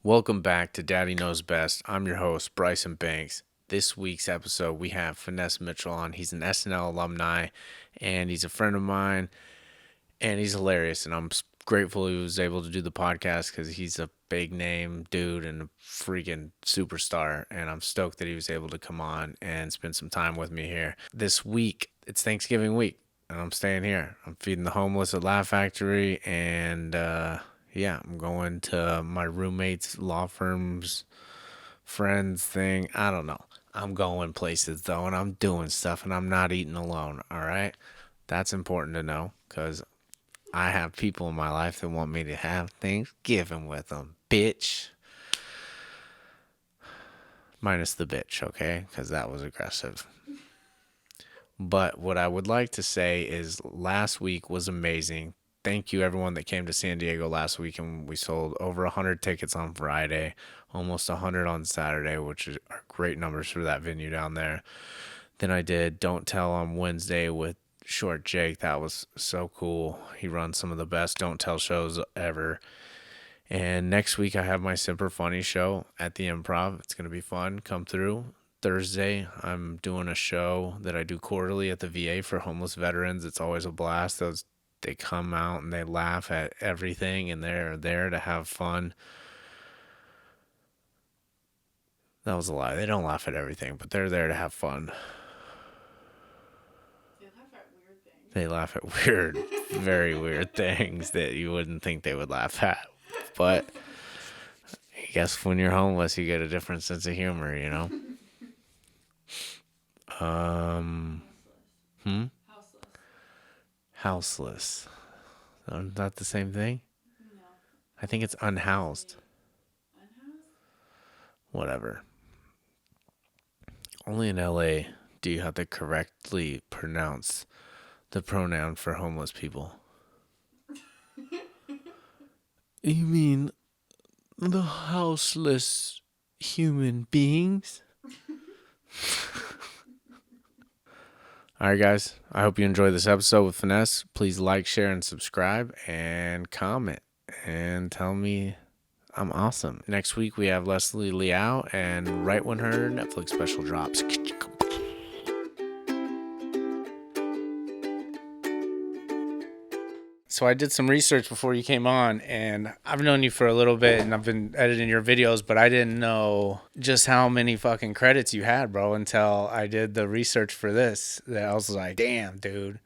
Welcome back to Daddy Knows Best. I'm your host, Bryson Banks. This week's episode, we have Finesse Mitchell on. He's an SNL alumni, and he's a friend of mine, and he's hilarious. And I'm grateful he was able to do the podcast because he's a big name dude and a freaking superstar. And I'm stoked that he was able to come on and spend some time with me here. This week, it's Thanksgiving week, and I'm staying here. I'm feeding the homeless at Laugh Factory, and yeah, I'm going to my roommate's law firm's friends thing. I don't know. I'm going places, though, and I'm doing stuff, and I'm not eating alone, all right? That's important to know because I have people in my life that want me to have Thanksgiving with them, bitch. Minus the bitch, okay? Because that was aggressive. But what I would like to say is last week was amazing. Thank you, everyone that came to San Diego last week, and we sold over 100 tickets on Friday, almost 100 on Saturday, which are great numbers for that venue down there. Then I did Don't Tell on Wednesday with Short Jake. That was so cool. He runs some of the best Don't Tell shows ever. And next week I have my Super Funny show at the Improv. It's going to be fun. Come through. Thursday, I'm doing a show that I do quarterly at the VA for homeless veterans. It's always a blast. They come out and they laugh at everything, and they're there to have fun. That was a lie. They don't laugh at everything, but they're there to have fun. They laugh at weird, very weird things that you wouldn't think they would laugh at. But I guess when you're homeless, you get a different sense of humor, you know? Houseless. Is that the same thing? No. I think it's unhoused. Unhoused? Whatever. Only in LA do you have to correctly pronounce the pronoun for homeless people. You mean the houseless human beings? All right, guys. I hope you enjoyed this episode with Finesse. Please like, share, and subscribe, and comment, and tell me I'm awesome. Next week, we have Leslie Liao, and right when her Netflix special drops. So I did some research before you came on, and I've known you for a little bit, and I've been editing your videos, but I didn't know just how many fucking credits you had, bro, until I did the research for this. That I was like, damn, dude.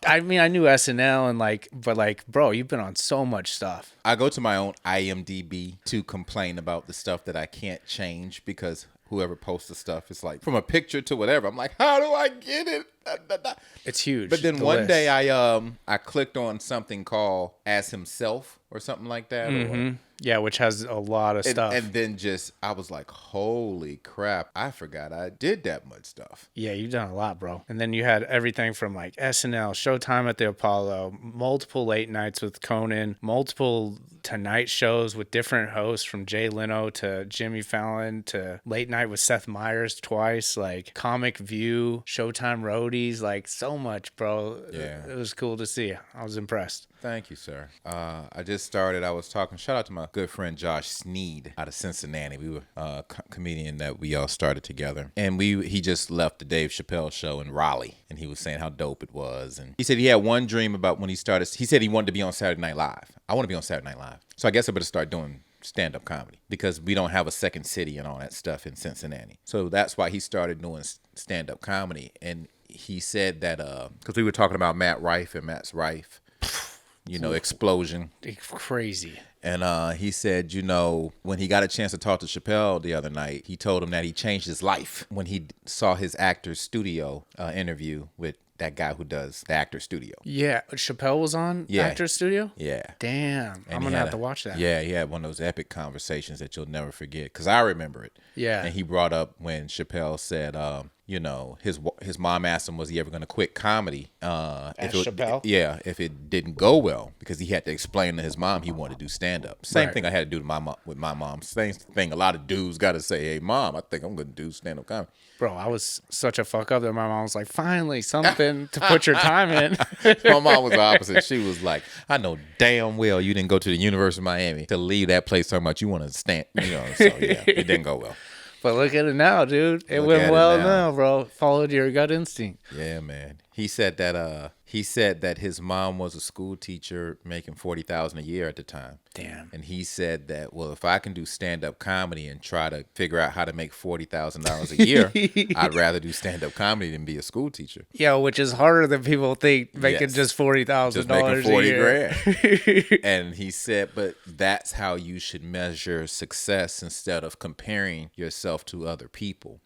I mean, I knew SNL but bro, you've been on so much stuff. I go to my own IMDb to complain about the stuff that I can't change because whoever posts the stuff is like from a picture to whatever. I'm like, how do I get it? It's huge. But then one day I clicked on something called As Himself or something like that. Mm-hmm. Yeah, which has a lot of stuff. And then I was like, holy crap, I forgot I did that much stuff. Yeah, you've done a lot, bro. And then you had everything from like SNL, Showtime at the Apollo, multiple late nights with Conan, multiple Tonight shows with different hosts from Jay Leno to Jimmy Fallon to Late Night with Seth Meyers twice, like Comic View, Showtime Roadies, like so much, bro. Yeah. It was cool to see. I was impressed. Thank you, sir. I just started. I was talking. Shout out to my good friend Josh Sneed out of Cincinnati. We were a comedian that we all started together, and he just left the Dave Chappelle show in Raleigh, and he was saying how dope it was, and he said he had one dream about when he started. He said he wanted to be on Saturday Night Live. I want to be on Saturday Night Live, so I guess I better start doing stand-up comedy because we don't have a second city and all that stuff in Cincinnati. So that's why he started doing stand-up comedy, and he said that because we were talking about Matt Rife and Matt's Rife. Explosion. Crazy. And he said, when he got a chance to talk to Chappelle the other night, he told him that he changed his life when he saw his Actors Studio interview with that guy who does the Actors Studio. Yeah. Chappelle was on Actors Studio? Yeah. Damn. And I'm going to have to watch that. Yeah, he had one of those epic conversations that you'll never forget because I remember it. Yeah. And he brought up when Chappelle said, his mom asked him, was he ever going to quit comedy? As Chappelle? If it didn't go well, because he had to explain to his mom he wanted to do stand up. Same Right. thing I had to do to my mom with my mom. Same thing. A lot of dudes got to say, "Hey, mom, I think I'm going to do stand up comedy." Bro, I was such a fuck up that my mom was like, finally, something to put your time in. My mom was the opposite. She was like, "I know damn well you didn't go to the University of Miami to leave that place talking about you want to stand." So yeah, it didn't go well. But look at it now, dude. It Look went at it well now. now, bro. Followed your gut instinct. Yeah, man. He said that his mom was a school teacher making $40,000 a year at the time. Damn. And he said that, well, if I can do stand up comedy and try to figure out how to make $40,000 a year, I'd rather do stand up comedy than be a school teacher. Yeah, which is harder than people think, making Yes. just $40,000 Just making a 40 year. grand. And he said, but that's how you should measure success instead of comparing yourself to other people.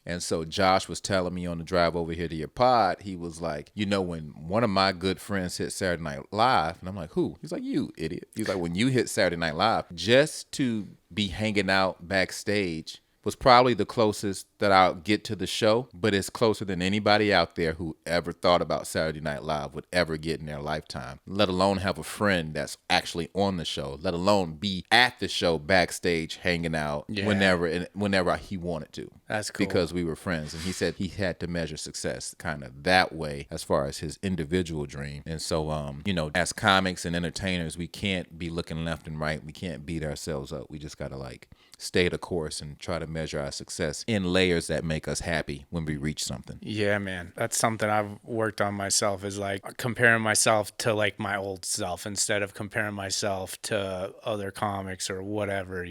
And so Josh was telling me on the drive over here to your pod, he was like, when one of my good friends hit Saturday Night Live, and I'm like, who? He's like, you idiot. He's like, when you hit Saturday Night Live, just to be hanging out backstage was probably the closest that I'll get to the show, but it's closer than anybody out there who ever thought about Saturday Night Live would ever get in their lifetime, let alone have a friend that's actually on the show, let alone be at the show backstage hanging out whenever he wanted to. That's cool. Because we were friends. And he said he had to measure success kind of that way as far as his individual dream. And so, as comics and entertainers, we can't be looking left and right. We can't beat ourselves up. We just got to stay the course and try to measure our success in layers that make us happy when we reach something. Yeah, man. That's something I've worked on myself, is comparing myself to my old self instead of comparing myself to other comics or whatever,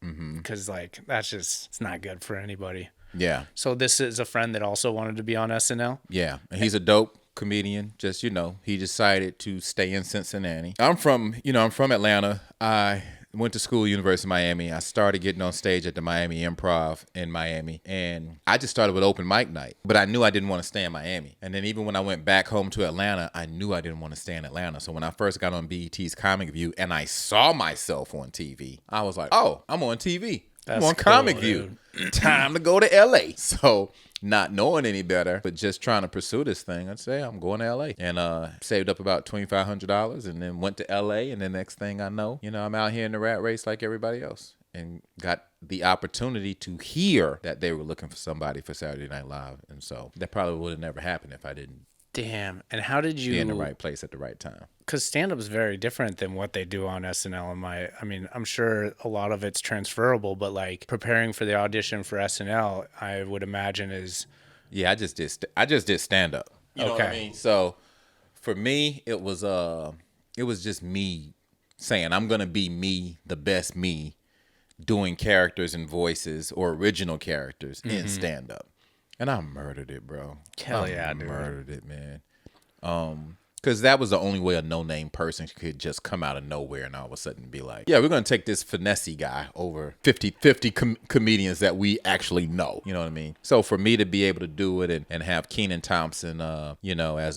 because that's just, it's not good for anybody. Yeah. So this is a friend that also wanted to be on SNL? Yeah. And he's a dope comedian. Just, he decided to stay in Cincinnati. I'm from Atlanta. I went to school, University of Miami. I started getting on stage at the Miami Improv in Miami. And I just started with open mic night. But I knew I didn't want to stay in Miami. And then even when I went back home to Atlanta, I knew I didn't want to stay in Atlanta. So when I first got on BET's Comic View and I saw myself on TV, I was like, oh, I'm on TV. I'm on Comic View. Time to go to LA. So not knowing any better, but just trying to pursue this thing, I'd say I'm going to LA. And saved up about $2,500 and then went to LA. And the next thing I know, I'm out here in the rat race like everybody else. And got the opportunity to hear that they were looking for somebody for Saturday Night Live. And so that probably would have never happened if I didn't Damn. And how did you be in the right place at the right time. Because stand-up is very different than what they do on SNL. I'm sure a lot of it's transferable, but preparing for the audition for SNL, I would imagine is. Yeah, I just did stand up. You know what I mean? So for me, it was just me saying I'm gonna be me, the best me, doing characters and voices or original characters in stand up. And I murdered it, bro. Hell yeah, dude. Murdered it, man. Because that was the only way a no-name person could just come out of nowhere and all of a sudden be like, yeah, we're going to take this Finesse guy over 50 comedians that we actually know. You know what I mean? So for me to be able to do it and have Kenan Thompson, as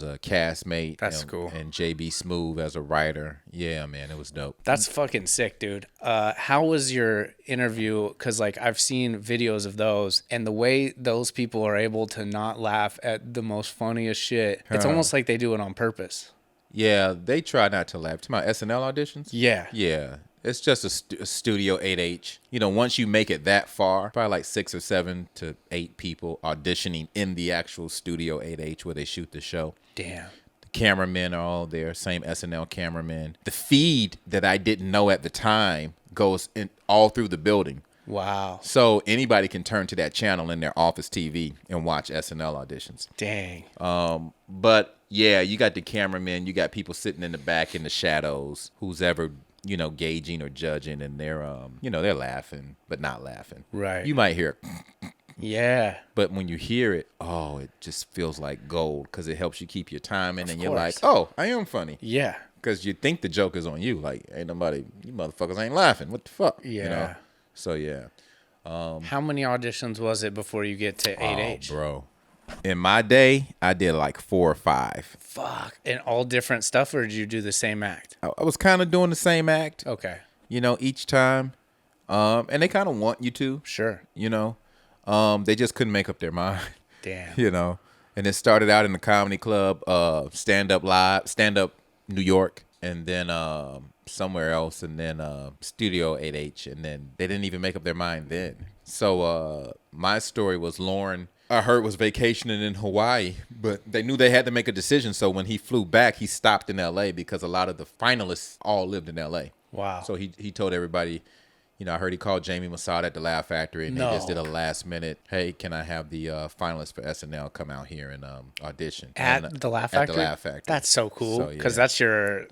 a castmate. That's cool. And JB Smoove as a writer. Yeah, man, it was dope. That's fucking sick, dude. How was your interview? Because I've seen videos of those, and the way those people are able to not laugh at the most funniest shit, it's almost like they do it on purpose. Yeah, they try not to laugh. To my SNL auditions? Yeah. Yeah. It's just a Studio 8H. Once you make it that far, probably 6 or 7 to 8 people auditioning in the actual Studio 8H where they shoot the show. Damn. The cameramen are all there, same SNL cameramen. The feed that I didn't know at the time goes in all through the building. Wow. So anybody can turn to that channel in their office TV and watch SNL auditions. Dang. But yeah, you got the cameramen, you got people sitting in the back in the shadows, who's ever, gauging or judging, and they're, they're laughing, but not laughing. Right. You might hear, yeah. but when you hear it, it just feels like gold because it helps you keep your timing, and you're like, course. oh, I am funny. Yeah. Because you think the joke is on you. Like, ain't nobody, you motherfuckers ain't laughing. What the fuck? Yeah. So yeah. How many auditions was it before you get to 8H? Oh, bro. In my day, I did 4 or 5. Fuck. And all different stuff, or did you do the same act? I was kind of doing the same act, Okay. each time. And they kind of want you to, Sure. They just couldn't make up their mind. Damn. You know. And it started out in the comedy club, Standup New York, and then somewhere else, and then Studio 8H, and then they didn't even make up their mind then. So my story was Lauren, I heard, was vacationing in Hawaii, but they knew they had to make a decision. So when he flew back, he stopped in L.A. because a lot of the finalists all lived in L.A. Wow. So he told everybody, you know, I heard he called Jamie Masada at the Laugh Factory, and they just did a last minute, hey, can I have the finalists for SNL come out here and audition At the Laugh Factory? At the Laugh Factory. That's so cool, because that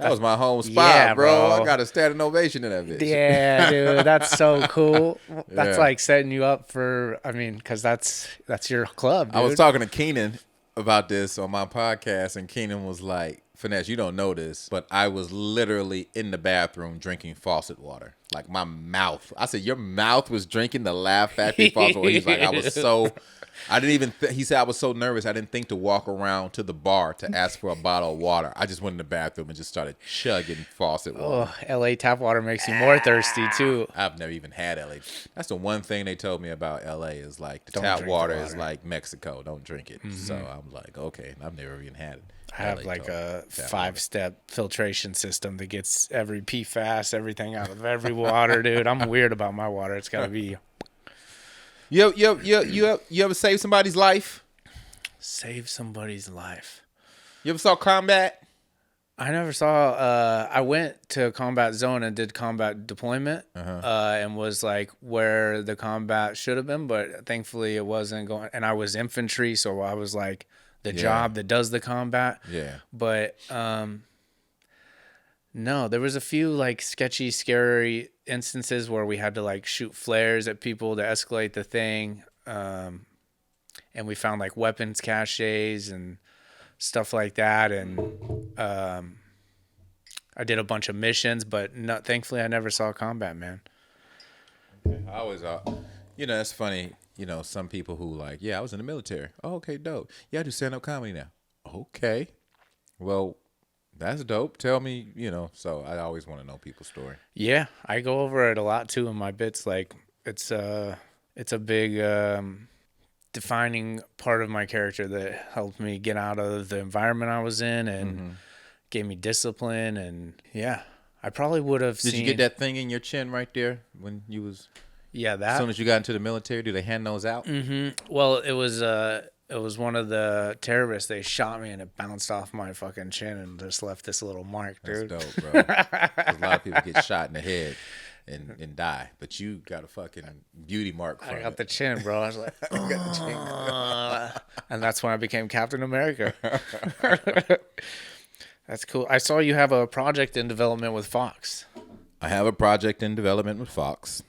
was my home spot, bro. I got a standing ovation in that bitch. Yeah, dude, that's so cool. That's Yeah. like setting you up for, I mean, because that's your club, dude. I was talking to Keenan about this on my podcast, and Keenan was like, Finesse, you don't know this, but I was literally in the bathroom drinking faucet water. Like my mouth. I said, your mouth was drinking the Laugh Factory faucet water. He's like, I didn't even, he said, I was so nervous. I didn't think to walk around to the bar to ask for a bottle of water. I just went in the bathroom and just started chugging faucet water. Oh, LA tap water makes you more thirsty too. I've never even had LA. That's the one thing they told me about LA is like the Don't tap drink the water water. is like Mexico. Don't drink it. So I'm like, okay. I've never even had it. I have like a 5-step filtration system that gets every PFAS, everything out of every water, dude. I'm weird about my water. It's gotta be You ever save somebody's life? save somebody's life. You ever saw Combat? I never saw. I went to combat zone and did combat deployment, and was like where the combat should have been, but thankfully it wasn't going. And I was infantry, so I was like the job that does the combat. Yeah. But no, there was a few like sketchy, scary instances where we had to like shoot flares at people to escalate the thing, and we found like weapons caches and stuff like that, and I did a bunch of missions, but thankfully I never saw combat, man. I always, you know, it's funny. You know, some people who like, yeah, I was in the military. Oh, okay, dope. Yeah, I do stand-up comedy now. Okay. Well, that's dope. Tell me, you know, so I always want to know people's story. Yeah, I go over it a lot too in my bits. Like it's a big defining part of my character that helped me get out of the environment I was in and gave me discipline. And yeah, I probably would have Did you get that thing in your chin right there when you was? Yeah, As that. soon as you got into the military, do they hand those out? Well, it was one of the terrorists. They shot me and it bounced off my fucking chin and just left this little mark, dude. That's dope, bro. 'Cause a lot of people get shot in the head and die, but you got a fucking beauty mark from I got it. the chin, bro. I was like, and that's when I became Captain America. That's cool. I saw you have a project in development with Fox. I have a project in development with Fox.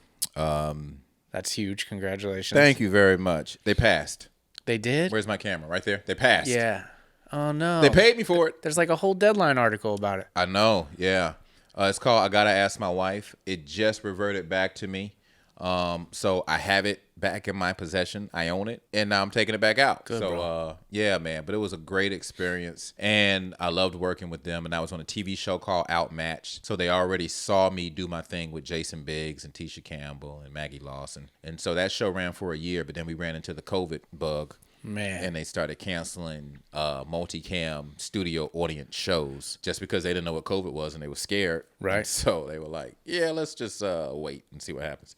That's huge. Congratulations. Thank you very much. They passed. They did? Where's my camera? Right there. They passed. Yeah. Oh, no. They paid me for it. There's like a whole Deadline article about it. I know. Yeah. It's called I Gotta Ask My Wife. It just reverted back to me. So I have it back in my possession. I own it, and now I'm taking it back out. Good, bro. Yeah, man. But it was a great experience, and I loved working with them. And I was on a TV show called Outmatched, so they already saw me do my thing with Jason Biggs and Tisha Campbell and Maggie Lawson. And so that show ran for a year, but then we ran into the COVID bug. Man. And they started canceling multicam studio audience shows just because they didn't know what COVID was and they were scared. Right. And so they were like, yeah, let's just wait and see what happens.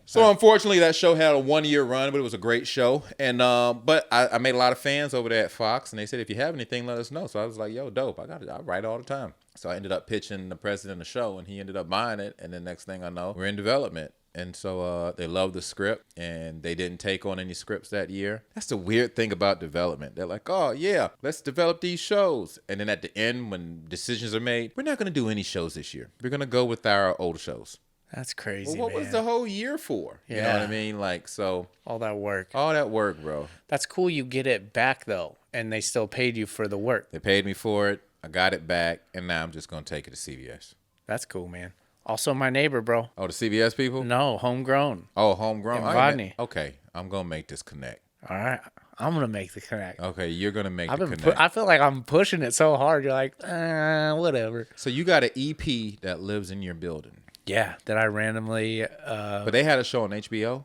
So unfortunately, that show had a 1-year run, but it was a great show. And but I made a lot of fans over there at Fox, and they said, if you have anything, let us know. So I was like, yo, dope. I got it. I write all the time. So I ended up pitching the president of the show, and he ended up buying it. And then next thing I know, we're in development. And so they loved the script, and they didn't take on any scripts that year. That's the weird thing about development. They're like, oh, yeah, let's develop these shows. And then at the end, when decisions are made, we're not going to do any shows this year. We're going to go with our old shows. That's crazy, Well, what was the whole year for? You know what I mean? Like, so. All that work. All that work, bro. That's cool you get it back, though, and they still paid you for the work. They paid me for it. I got it back, and now I'm just going to take it to CBS. That's cool, man. Also, my neighbor, bro. Oh, the CBS people? No, homegrown. Oh, homegrown. In Rodney. Okay, I'm going to make this connect. All right. I'm going to make the connect. Okay, you're going to make the connect. I feel like I'm pushing it so hard. You're like, whatever. So you got an EP that lives in your building. Yeah, that I randomly. But they had a show on HBO?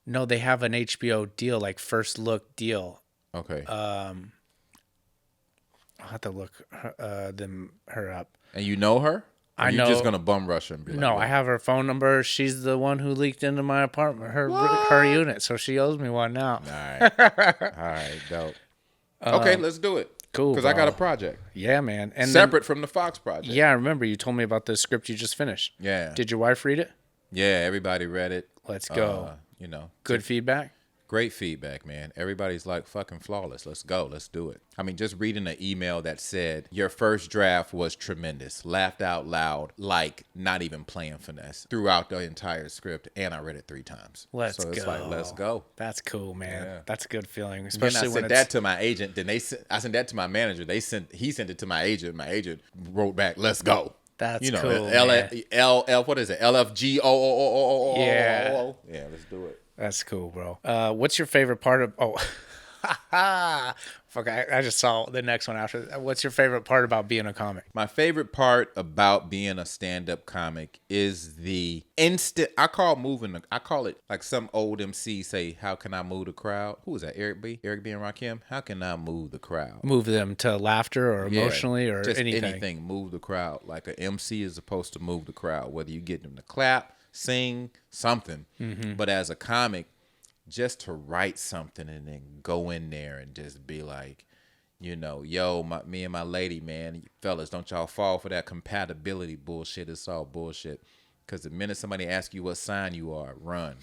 No, they have an HBO deal, like first look deal. Okay. I'll have to look her up. And you know her? Or I you just know. gonna bum rush her and be like, No, I "What?" have her phone number. She's the one who leaked into my apartment, her unit, so she owes me one now. All right. All right, dope. Okay, let's do it. Cool, Because I got a bro. project. Yeah, man. And Separate from the Fox project. then, yeah, I remember you told me about the script you just finished. Yeah. Did your wife read it? Yeah, everybody read it. Let's go. You know, Good feedback? great feedback, man. Everybody's like fucking flawless. Let's go. Let's do it. I mean, just reading an email that said your first draft was tremendous. Laughed out loud, like not even playing finesse throughout the entire script, and I read it 3 times. Let's so it's go. like, let's go. That's cool, man. Yeah. That's a good feeling, Then especially I when sent it's that to my agent. Then I sent that to my manager. He sent it to my agent. My agent wrote back, "Let's go." That's you know, cool, what is it? LFG. Yeah. Yeah, let's do it. That's cool, bro. What's your favorite part of? Oh, fuck! I just saw the next one after. What's your favorite part about being a comic? My favorite part about being a stand-up comic is the instant. I call it like some old MC say, "How can I move the crowd?" Who was that? Eric B. and Rakim. How can I move the crowd? Move them to laughter or Yeah, emotionally or just anything. move the crowd. Like an MC is supposed to move the crowd, whether you get them to clap, sing, something. But as a comic, just to write something and then go in there and just be like, you know, yo, me and my lady, man, fellas, don't y'all fall for that compatibility bullshit. It's all bullshit. Because the minute somebody asks you what sign you are, run.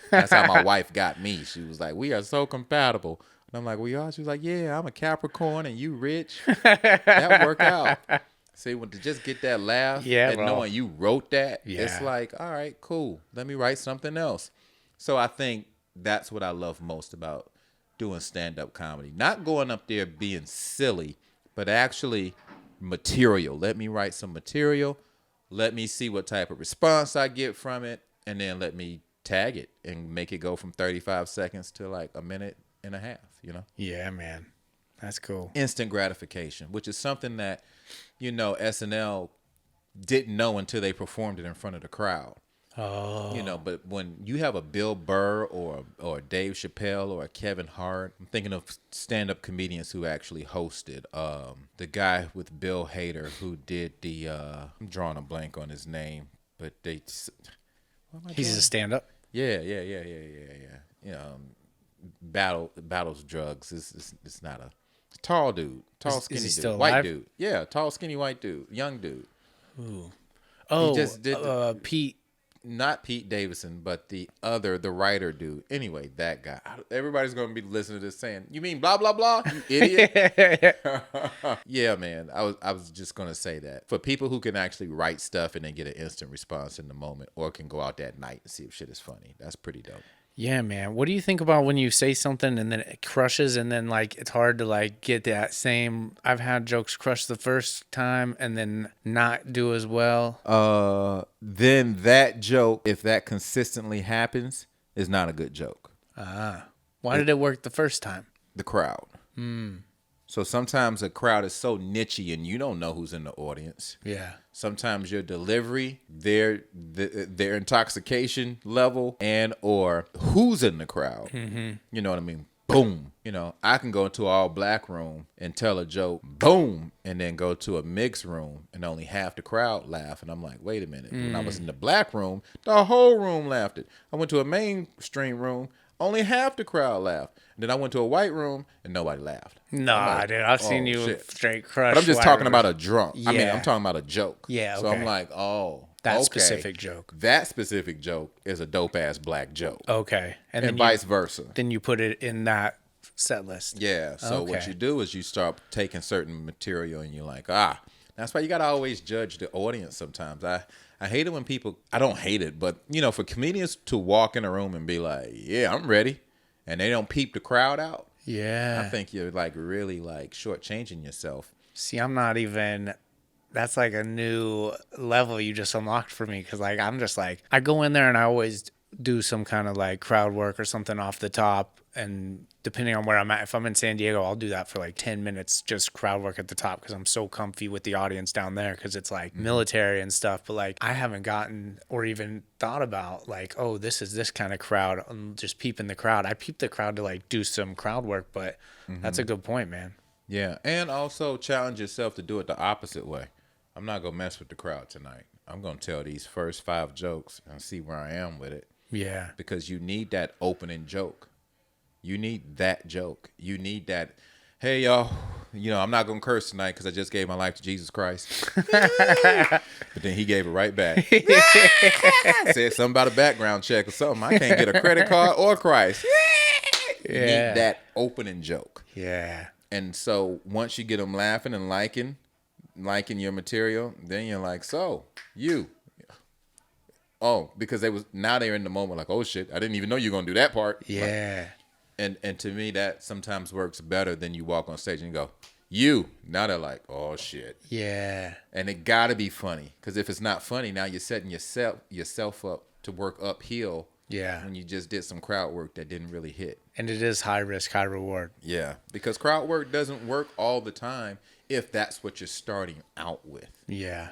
That's how my wife got me. She was like, we are so compatible. And I'm like, we are? She was like, yeah, I'm a Capricorn and you rich. That work out. See, when to just get that laugh and bro. knowing you wrote that, Yeah. it's like, all right, cool. Let me write something else. So I think that's what I love most about doing stand-up comedy. Not going up there being silly, but actually material. Let me write some material. Let me see what type of response I get from it. And then let me tag it and make it go from 35 seconds to like a minute and a half, you know? Yeah, man. That's cool. Instant gratification, which is something that, you know, SNL didn't know until they performed it in front of the crowd. Oh. You know, but when you have a Bill Burr or a Dave Chappelle or a Kevin Hart, I'm thinking of stand-up comedians who actually hosted. The guy with Bill Hader who did the I'm drawing a blank on his name, but He's a stand-up? Yeah. You know, battles drugs. It's not a tall dude, skinny is he dude, still white alive? dude. Yeah, tall, skinny, white dude, young dude. Oh, just did Pete. Not Pete Davidson, but the writer dude. Anyway, that guy. Everybody's going to be listening to this saying, you mean blah, blah, blah, you idiot? Yeah, man. I was just going to say that. For people who can actually write stuff and then get an instant response in the moment or can go out that night and see if shit is funny. That's pretty dope. Yeah, man. What do you think about when you say something and then it crushes and then like it's hard to like get that same? I've had jokes crush the first time and then not do as well. Then that joke, if that consistently happens, is not a good joke. Why did it work the first time? The crowd. So sometimes a crowd is so nichey and you don't know who's in the audience. Yeah. Sometimes your delivery, their intoxication level, and or who's in the crowd. You know what I mean? Boom. You know, I can go into an all black room and tell a joke, boom, and then go to a mixed room and only half the crowd laugh. And I'm like, wait a minute. When I was in the black room, the whole room laughed it. I went to a mainstream room, only half the crowd laughed. And then I went to a white room and nobody laughed. Nah, like, dude. I've seen you shit. straight crush. But I'm just white talking room. about a drunk. I mean, Yeah. I'm talking about a joke. Yeah, So I'm okay. like, oh, That okay. specific joke. That specific joke is a dope ass black joke, Okay. And then vice versa. then you put it in that set list. Yeah. So what Okay. you do is you start taking certain material and you're like, that's why you got to always judge the audience sometimes. I hate it when people, I don't hate it, but you know, for comedians to walk in a room and be like, yeah, I'm ready. And they don't peep the crowd out. Yeah. I think you're like really like shortchanging yourself. See, I'm not even. That's like a new level you just unlocked for me because like I'm just like I go in there and I always do some kind of like crowd work or something off the top. And depending on where I'm at, if I'm in San Diego, I'll do that for like 10 minutes, just crowd work at the top because I'm so comfy with the audience down there because it's like military and stuff. But like I haven't gotten or even thought about like, oh, this is this kind of crowd. I'm just peeping the crowd. I peep the crowd to like do some crowd work, but that's a good point, man. Yeah, and also challenge yourself to do it the opposite way. I'm not gonna mess with the crowd tonight. I'm gonna tell these first 5 jokes and see where I am with it. Yeah. Because you need that opening joke. You need that joke. You need that, hey, y'all, I'm not going to curse tonight because I just gave my life to Jesus Christ. But then he gave it right back. Said something about a background check or something. I can't get a credit card or Christ. You need that opening joke. Yeah. And so once you get them laughing and liking your material, then you're like, so, you. Oh, because now they're in the moment like, oh, shit, I didn't even know you were going to do that part. Yeah. And to me, that sometimes works better than you walk on stage and go, you. Now they're like, oh, shit. Yeah. And it got to be funny. Because if it's not funny, now you're setting yourself up to work uphill. Yeah. When you just did some crowd work that didn't really hit. And it is high risk, high reward. Yeah. Because crowd work doesn't work all the time if that's what you're starting out with. Yeah.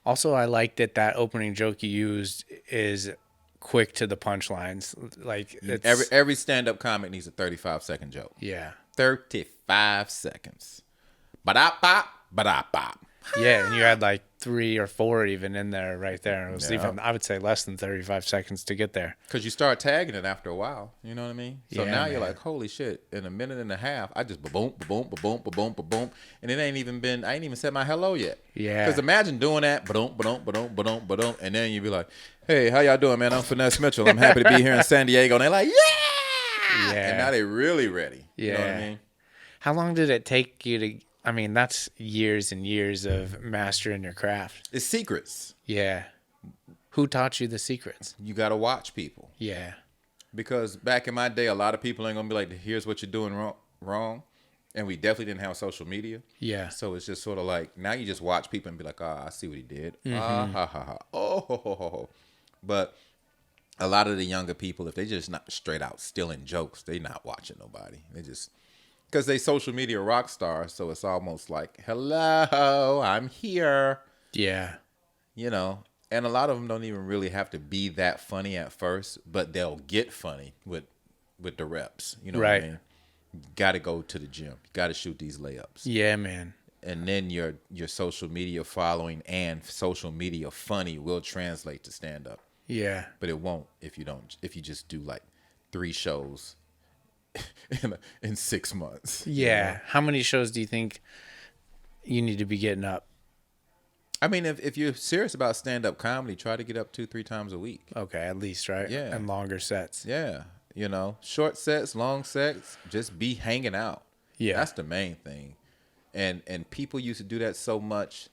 Also, I like that opening joke you used is quick to the punchlines. Like it's, every stand-up comic needs a 35-second joke. Yeah. 35 seconds. Ba-da-bop, ba-da-bop. Yeah, and you had like 3 or 4 even in there right there. And it was even, I would say, less than 35 seconds to get there. Because you start tagging it after a while. You know what I mean? So now man. You're like, holy shit, in a minute and a half, I just ba-boom, ba-boom, ba-boom, ba-boom, ba-boom. And I ain't even said my hello yet. Yeah. Because imagine doing that, ba-doom, ba-doom, ba-doom, ba-doom, ba-doom. And then you'd be like, hey, how y'all doing, man? I'm Finesse Mitchell. I'm happy to be here in San Diego. And they're like, yeah! And now they're really ready. Yeah. You know what I mean? How long did it take you to... I mean, that's years and years of mastering your craft. It's secrets. Yeah. Who taught you the secrets? You got to watch people. Yeah. Because back in my day, a lot of people ain't going to be like, here's what you're doing wrong. And we definitely didn't have social media. Yeah. So it's just sort of like, now you just watch people and be like, I see what he did. Ah, ha, ha, ha. Oh, ho, ho, ho, ho. But a lot of the younger people, if they just not straight out stealing jokes, they not watching nobody. They just... Because they social media rock stars, so it's almost like, hello, I'm here. Yeah. And a lot of them don't even really have to be that funny at first, but they'll get funny with the reps. You know what I mean? Got to go to the gym. Got to shoot these layups. Yeah, man. And then your social media following and social media funny will translate to stand up. Yeah. But it won't if you just do like 3 shows in 6 months. Yeah. How many shows do you think you need to be getting up? I mean, if you're serious about stand-up comedy, try to get up 2-3 times a week. Okay, at least, right? Yeah. And longer sets. Yeah. Short sets, long sets, just be hanging out. Yeah. That's the main thing. And people used to do that so much,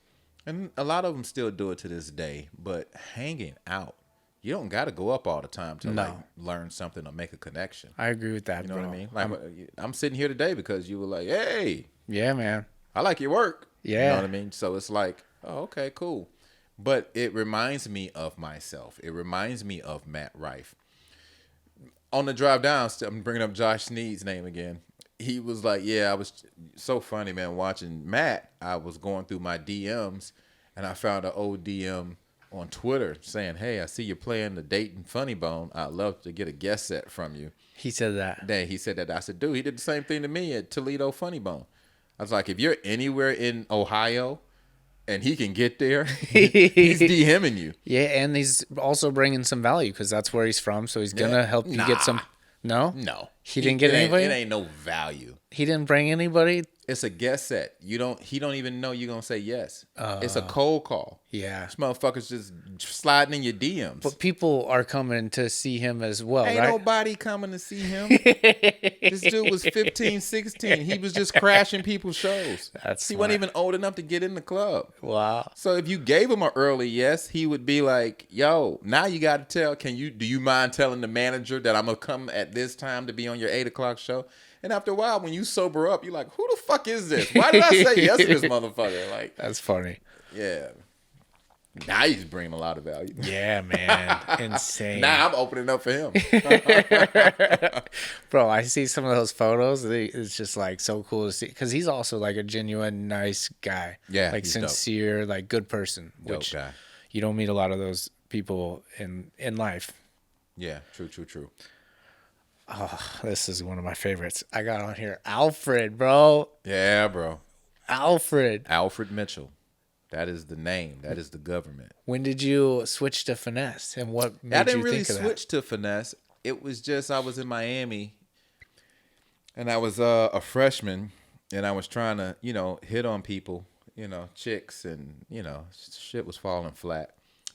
and a lot of them still do it to this day, but hanging out. You don't got to go up all the time to like learn something or make a connection. I agree with that, You know bro. what I mean? Like I'm sitting here today because you were like, hey. Yeah, man. I like your work. Yeah. You know what I mean? So it's like, oh, okay, cool. But it reminds me of myself. It reminds me of Matt Rife. On the drive down, I'm bringing up Josh Sneed's name again. He was like, yeah, I was so funny, man, watching Matt. I was going through my DMs, and I found an old DM on Twitter saying, hey, I see you're playing the Dayton Funny Bone. I'd love to get a guest set from you. He said that. He said that. I said, dude, he did the same thing to me at Toledo Funny Bone. I was like, if you're anywhere in Ohio and he can get there, he's DMing you. Yeah, and he's also bringing some value because that's where he's from. So he's going to help you get some. No? No. He didn't get anybody? It ain't no value. He didn't bring anybody? It's a guest set. He don't even know you're going to say yes. It's a cold call. Yeah. This motherfucker's just sliding in your DMs. But people are coming to see him as well, Ain't right? nobody coming to see him. This dude was 15, 16. He was just crashing people's shows. He wasn't even old enough to get in the club. Wow. So if you gave him an early yes, he would be like, yo, now you got to tell, do you mind telling the manager that I'm going to come at this time to be on your 8 o'clock show? And after a while, when you sober up, you're like, who the fuck is this? Why did I say yes to this motherfucker? Like, that's funny. Yeah. Now he's bringing a lot of value. Yeah, man. Insane. Now I'm opening up for him. Bro, I see some of those photos. It's just like so cool to see because he's also like a genuine, nice guy. Yeah, like he's sincere, like good person. Dope Which guy. you don't meet a lot of those people in life. Yeah, true. Oh, this is one of my favorites. I got on here Alfred, bro. Yeah, bro. Alfred. Alfred Mitchell. That is the name. That is the government. When did you switch to Finesse, and what made I didn't you really think of switch to Finesse. It was just I was in Miami, and I was a freshman, and I was trying to, hit on people, chicks, and shit was falling flat.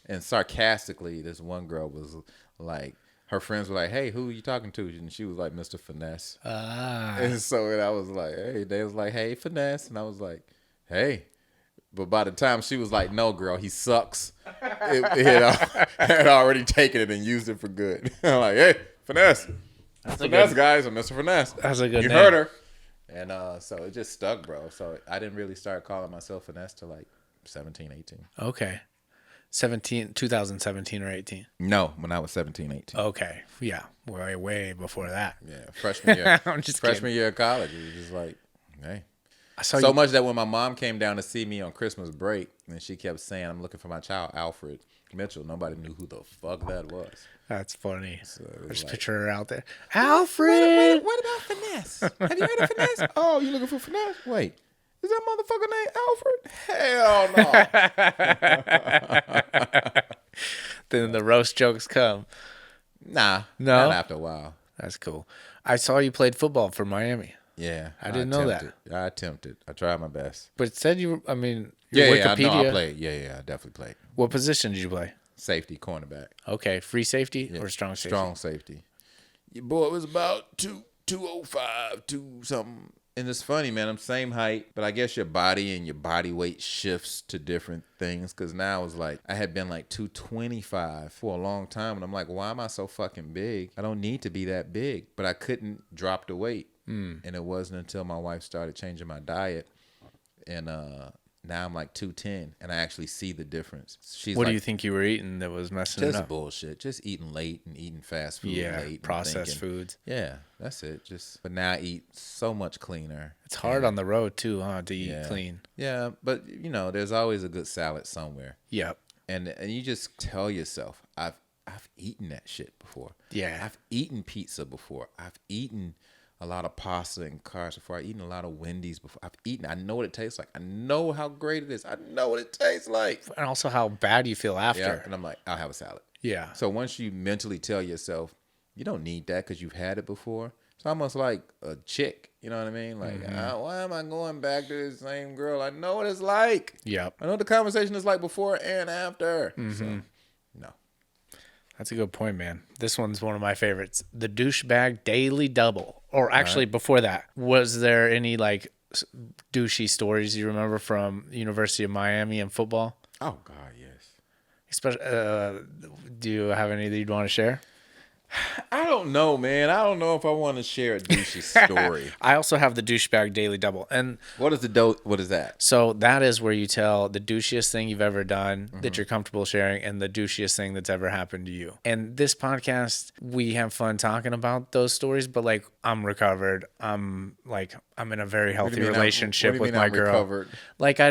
And sarcastically, this one girl was like, her friends were like, "Hey, who are you talking to?" And she was like, "Mr. Finesse." And so I was like, "Hey," they was like, "Hey, Finesse," and I was like, "Hey." But by the time she was like, "No, girl, he sucks," it had already taken it and used it for good. I'm like, "Hey, Finesse. Finesse, guys, I'm Mr. Finesse." That's a good You name. heard her. And so it just stuck, bro. So I didn't really start calling myself Finesse till like 17, 18. Okay. 2017 or 18. No, when I was 17, 18. Okay. Yeah. Way before that. Yeah, freshman year. I'm just freshman year of college. It was just like, hey. I saw So you. much that when my mom came down to see me on Christmas break, and she kept saying, "I'm looking for my child, Alfred Mitchell." Nobody knew who the fuck that was. That's funny. So it I was just like, picture her out there. Alfred. What about Finesse? Have you heard of Finesse? Oh, you looking for Finesse? Wait, is that motherfucker named Alfred? Hell no. Then the roast jokes come. Nah, No? not after a while. That's cool. I saw you played football for Miami, Yeah, I didn't know that. I attempted. I tried my best. but it said you. I mean, your Yeah, Wikipedia. I know. I played. Yeah, I definitely played. What position did you play? Safety, cornerback. Okay, free safety Yeah, or strong safety? Strong safety. Your boy was about 205, 2 something. And it's funny, man. I'm same height, but I guess your body and your body weight shifts to different things. Because now it's like, I had been like 225 for a long time. And I'm like, why am I so fucking big? I don't need to be that big. But I couldn't drop the weight. And it wasn't until my wife started changing my diet. And now I'm like 210. And I actually see the difference. She's What like, do you think you were eating that was messing it just up? bullshit. Just eating late and eating fast food Yeah, late. and processed thinking, foods. Yeah, that's it. But now I eat so much cleaner. It's hard on the road too, huh? To eat clean. Yeah, but there's always a good salad somewhere. Yep. And you just tell yourself, I've eaten that shit before. Yeah. I've eaten pizza before. I've eaten a lot of pasta and carbs before. I've eaten a lot of Wendy's before. I know what it tastes like. I know how great it is. I know what it tastes like. And also how bad you feel after. Yeah, and I'm like, I'll have a salad. Yeah. So once you mentally tell yourself, you don't need that because you've had it before. It's almost like a chick. You know what I mean? Like, why am I going back to the same girl? I know what it's like. Yep. I know what the conversation is like before and after. So, no. That's a good point, man. This one's one of my favorites. The douchebag daily double. Or actually, before that, was there any like douchey stories you remember from University of Miami and football? Oh, God, yes. Especially, do you have any that you'd want to share? I don't know, man. I don't know if I want to share a douchey story. I also have the douchebag daily double. And What is what is that? so that is where you tell the douchiest thing you've ever done that you're comfortable sharing and the douchiest thing that's ever happened to you. And this podcast, we have fun talking about those stories, but like I'm recovered. I'm in a very healthy relationship with my girl. Recovered? Like I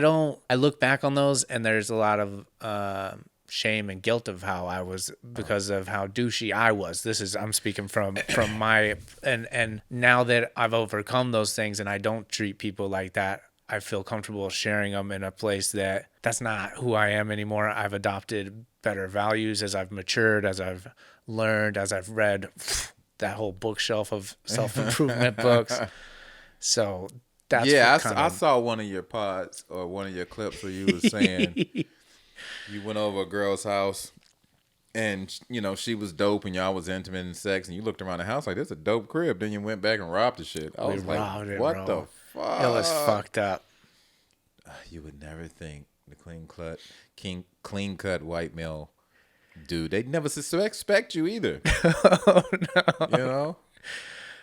look back on those and there's a lot of shame and guilt of how I was because of how douchey I was. I'm speaking from my and now that I've overcome those things and I don't treat people like that, I feel comfortable sharing them in a place that's not who I am anymore. I've adopted better values as I've matured, as I've learned, as I've read that whole bookshelf of self-improvement books. So that's I saw one of your pods or one of your clips where you were saying you went over a girl's house and, she was dope and y'all was intimate and sex and you looked around the house like, this is a dope crib. Then you went back and robbed the shit. I was like, what the fuck? It was fucked up. You would never think the clean cut white male dude, they'd never suspect you either. Oh, no.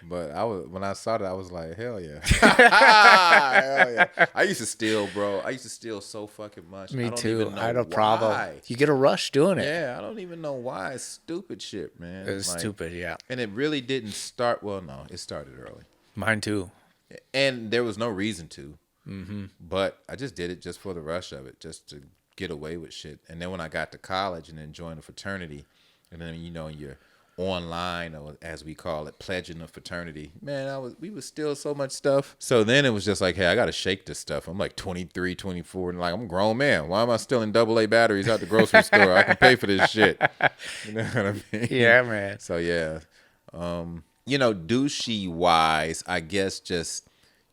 But when I saw that, I was like, hell yeah. Hell yeah. I used to steal, bro. I used to steal so fucking much. I Me don't too. even I know had a problem. why. You get a rush doing it. Yeah, I don't even know why. It's stupid shit, man. It was Like, stupid, yeah. and it really didn't start, well, no, it started early. Mine too. And there was no reason to. Mm-hmm. But I just did it just for the rush of it, just to get away with shit. And then when I got to college and then joined a fraternity, and then, you're online, or as we call it, pledging a fraternity, man, we would steal so much stuff. So then it was just like, hey, I gotta shake this stuff. I'm like 23, 24, and like, I'm a grown man. Why am I stealing AA batteries out the grocery store? I can pay for this shit. You know what I mean? Yeah, man. So yeah. Douchey wise, I guess just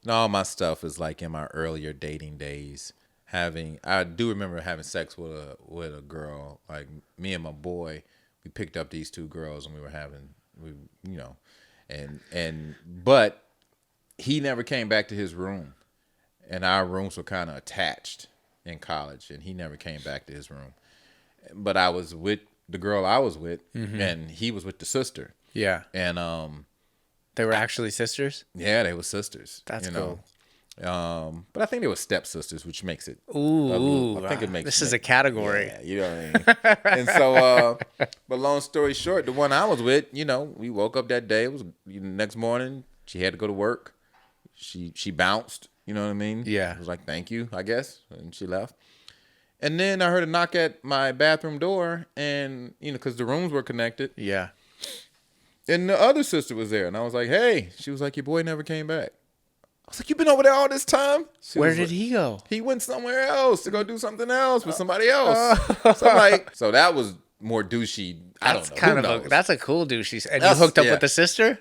all my stuff is like in my earlier dating days. I do remember having sex with a girl, like me and my boy. We picked up these two girls and but he never came back to his room, and our rooms were kind of attached in college, and he never came back to his room. But I was with the girl I was with, and he was with the sister. Yeah. And They were actually sisters? yeah, they were sisters. That's cool. But I think they were stepsisters, which makes it. Ooh, I think it makes. this is a category. Yeah, you know what I mean. And so, but long story short, the one I was with, we woke up that day. It was the next morning. She had to go to work. She bounced. You know what I mean? Yeah. I was like, thank you, I guess, and she left. And then I heard a knock at my bathroom door, and because the rooms were connected. Yeah. And the other sister was there, and I was like, hey. She was like, your boy never came back. I was like, you been over there all this time? Where did he go? He went somewhere else to go do something else with somebody else. So I'm like, so that was more douchey. I don't know. That's a cool douchey. And you hooked up with the sister?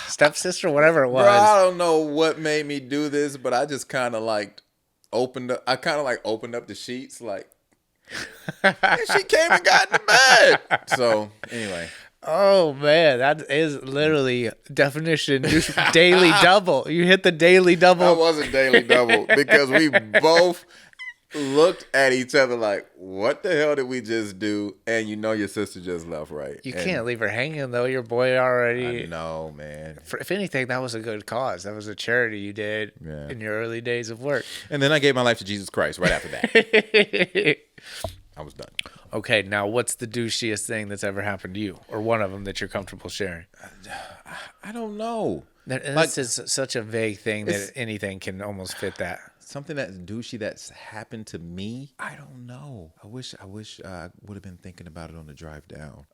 Stepsister? Whatever it was. Bro, I don't know what made me do this, but I just kind of like opened up the sheets like, and she came and got in the bed. So anyway. Oh man, that is literally definition daily double. You hit the daily double. That wasn't daily double because we both looked at each other like, what the hell did we just do? And your sister just left, right? You can't leave her hanging though. Your boy already. I know, man. If anything, that was a good cause. That was a charity you did in your early days of work. And then I gave my life to Jesus Christ right after that. I was done. Okay, now what's the douchiest thing that's ever happened to you, or one of them that you're comfortable sharing? I don't know. This is such a vague thing that anything can almost fit that. Something that's douchey that's happened to me. I don't know. I wish I would have been thinking about it on the drive down.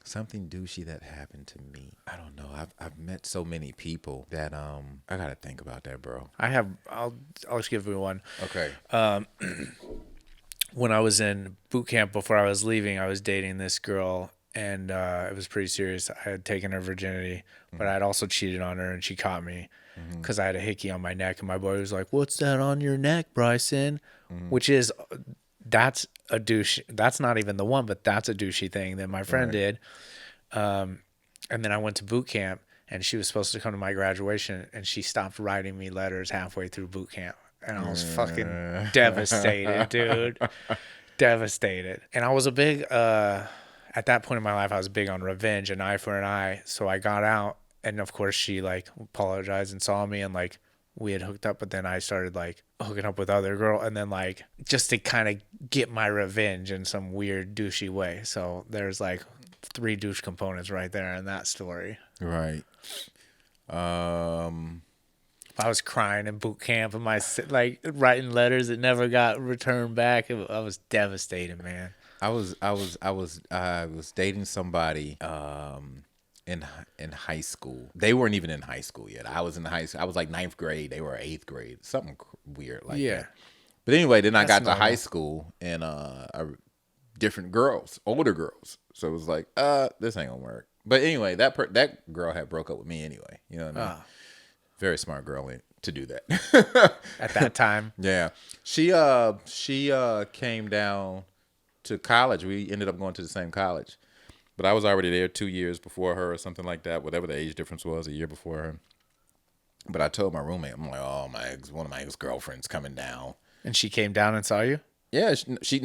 Something douchey that happened to me. I don't know. I've met so many people that I gotta think about that, bro. I'll just give you one. Okay. When I was in boot camp before I was leaving, I was dating this girl, and it was pretty serious. I had taken her virginity, but I had also cheated on her, and she caught me because I had a hickey on my neck, and my boy was like, "What's that on your neck, Bryson?" Which is, that's a douche. That's not even the one, but that's a douchey thing that my friend did. And then I went to boot camp, and she was supposed to come to my graduation, and she stopped writing me letters halfway through boot camp. And I was fucking devastated, dude. Devastated. And I was a big, at that point in my life, I was big on revenge, an eye for an eye. So I got out, and of course she apologized and saw me, and we had hooked up, but then I started hooking up with other girl, and then just to kind of get my revenge in some weird douchey way. So there's 3 douche components right there in that story. Right. I was crying in boot camp and writing letters that never got returned back. I was devastated, man. I was dating somebody in high school. They weren't even in high school yet. I was in high school. I was like 9th grade. They were 8th grade. Something weird like that. But anyway, then I got to high school and different girls, older girls. So it was like, this ain't gonna work. But anyway, that girl had broke up with me anyway. You know what I mean? Very smart girl to do that. At that time. Yeah. She came down to college. We ended up going to the same college. But I was already there 2 years before her or something like that, whatever the age difference was, a year before her. But I told my roommate, I'm like, oh, one of my ex-girlfriends coming down. And she came down and saw you? Yeah, she's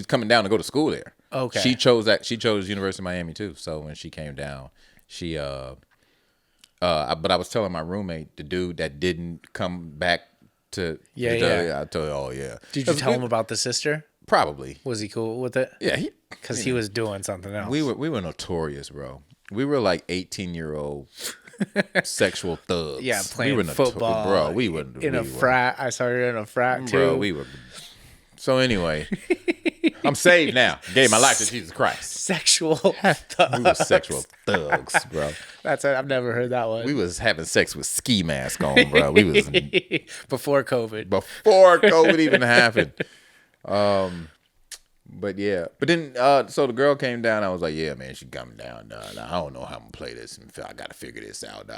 coming down to go to school there. Okay. She chose University of Miami too. So when she came down, she But I was telling my roommate, the dude that didn't come back to Yeah. I told you, oh yeah. Did you tell him about the sister? Probably. Was he cool with it? Yeah, Because he was doing something else. we were notorious, bro. We were like 18-year-old sexual thugs. Yeah, playing we were football. bro. We were in a frat. I saw you in a frat too. bro. We were. So anyway, I'm saved now. Gave my life to Jesus Christ. Sexual We were sexual thugs, bro. That's it. I've never heard that one. We was having sex with ski mask on, bro. We was Before COVID. before COVID even happened. But yeah, but then so the girl came down. I was like, yeah, man, she coming down. I don't know how I'm gonna play this. I gotta figure this out.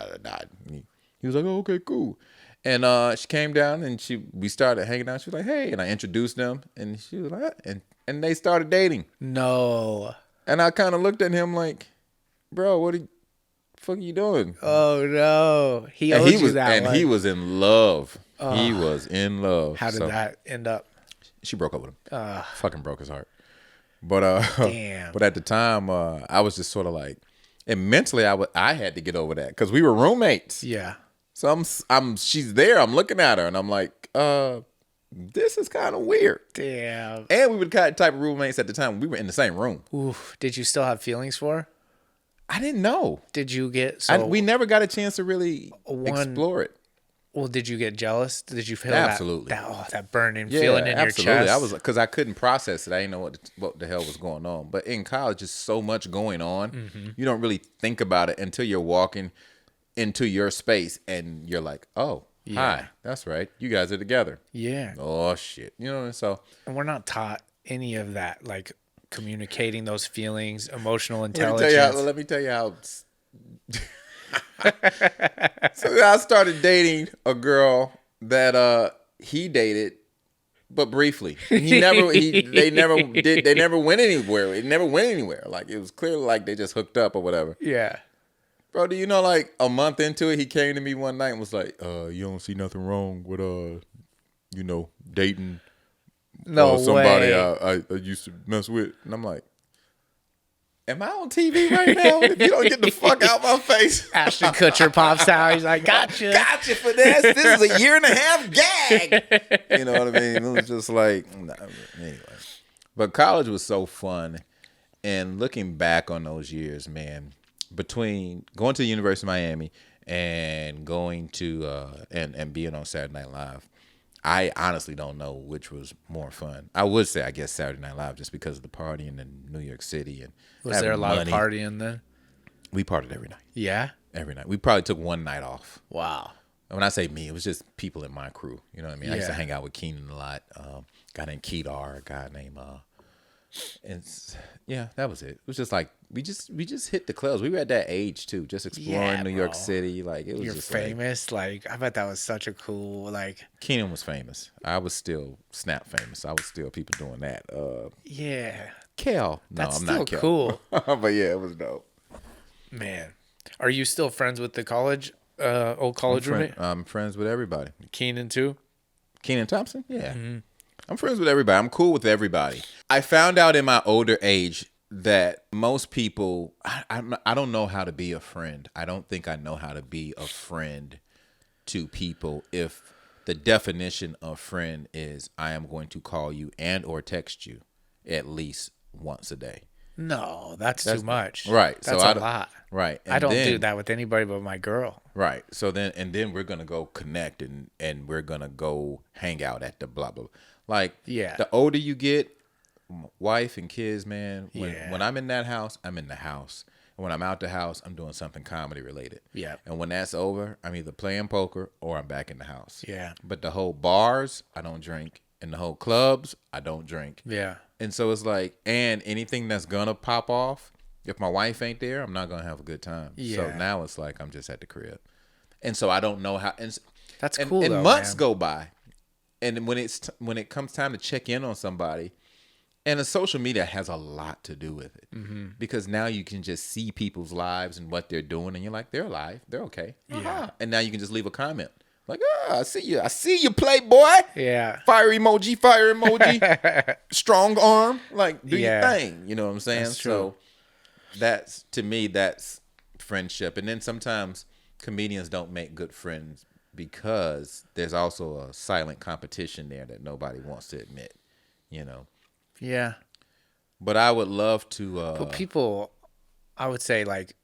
He was like, oh, okay, cool. And she came down and we started hanging out. She was like, hey, and I introduced them, and she was like, and they started dating. No. And I kind of looked at him like, bro, what the fuck are you doing? Oh no. He owed you that one. He was in love. He was in love. How did that end up? She broke up with him. Fucking broke his heart. But Damn. But at the time, I was just sort of like, and mentally, I had to get over that because we were roommates. Yeah. So she's there. I'm looking at her, and I'm like, this is kind of weird. Damn. And we were the kind of type of roommates at the time. We were in the same room. Oof. Did you still have feelings for her? I didn't know. Did you get We never got a chance to really explore it. Well, did you get jealous? Did you feel absolutely that burning feeling in your chest? I was because I couldn't process it. I didn't know what the hell was going on. But in college, there's so much going on. Mm-hmm. You don't really think about it until you're walking into your space and you're like, oh, hi, that's right, you guys are together. Yeah. Oh shit, you know. So and we're not taught any of that, like communicating those feelings, emotional intelligence. Let me tell you how. So I started dating a girl that he dated, but briefly. They never went anywhere. It never went anywhere. Like it was clearly like they just hooked up or whatever. Yeah. Bro, do you know like a month into it, he came to me one night and was like, you don't see nothing wrong with dating somebody I used to mess with. And I'm like, am I on TV right now? If you don't get the fuck out my face. Ashton Kutcher pops out. He's like, gotcha. Gotcha for this. This is a 1.5 gag. You know what I mean? It was just like, anyway. But college was so fun. And looking back on those years, man, between going to the University of Miami and going to, and being on Saturday Night Live, I honestly don't know which was more fun. I would say, I guess, Saturday Night Live just because of the partying in New York City. And was there a lot of partying then? We partied every night. Yeah? Every night. We probably took one night off. Wow. And when I say me, it was just people in my crew. You know what I mean? Yeah. I used to hang out with Keenan a lot. A guy named Kedar, a guy named... that was it. It was just like we just hit the clubs. We were at that age too, just exploring New York City. Like it was. You're just famous. Like I bet that was such a cool like. Keenan was famous. I was still Snap famous. I was still people doing that. Yeah. Kel. No, That's I'm still not Kel. Cool. But yeah, it was dope. Man, are you still friends with the old college roommate? I'm friends with everybody. Keenan too. Keenan Thompson. Yeah. Mm-hmm. I'm friends with everybody. I'm cool with everybody. I found out in my older age that most people, I don't know how to be a friend. I don't think I know how to be a friend to people if the definition of friend is I am going to call you and or text you at least once a day. No, that's too much. Right. That's a lot. Right. And I don't do that with anybody but my girl. Right. So then we're going to go connect and we're going to go hang out at the blah, blah, blah. Like, the older you get, wife and kids, man, when I'm in that house, I'm in the house. And when I'm out the house, I'm doing something comedy related. Yeah. And when that's over, I'm either playing poker or I'm back in the house. Yeah. But the whole bars, I don't drink. And the whole clubs, I don't drink. Yeah. And so it's like, and anything that's going to pop off, if my wife ain't there, I'm not going to have a good time. Yeah. So now it's like I'm just at the crib. And so I don't know how. That's cool, and though, months man. go by. And when it comes time to check in on somebody, and the social media has a lot to do with it, because now you can just see people's lives and what they're doing, and you're like, they're alive, they're okay, and now you can just leave a comment like, I see you, playboy, fire emoji, strong arm, like do your thing, you know what I'm saying? So that's to me, that's friendship, and then sometimes comedians don't make good friends because there's also a silent competition there that nobody wants to admit, you know. Yeah. But I would love to. But people, I would say like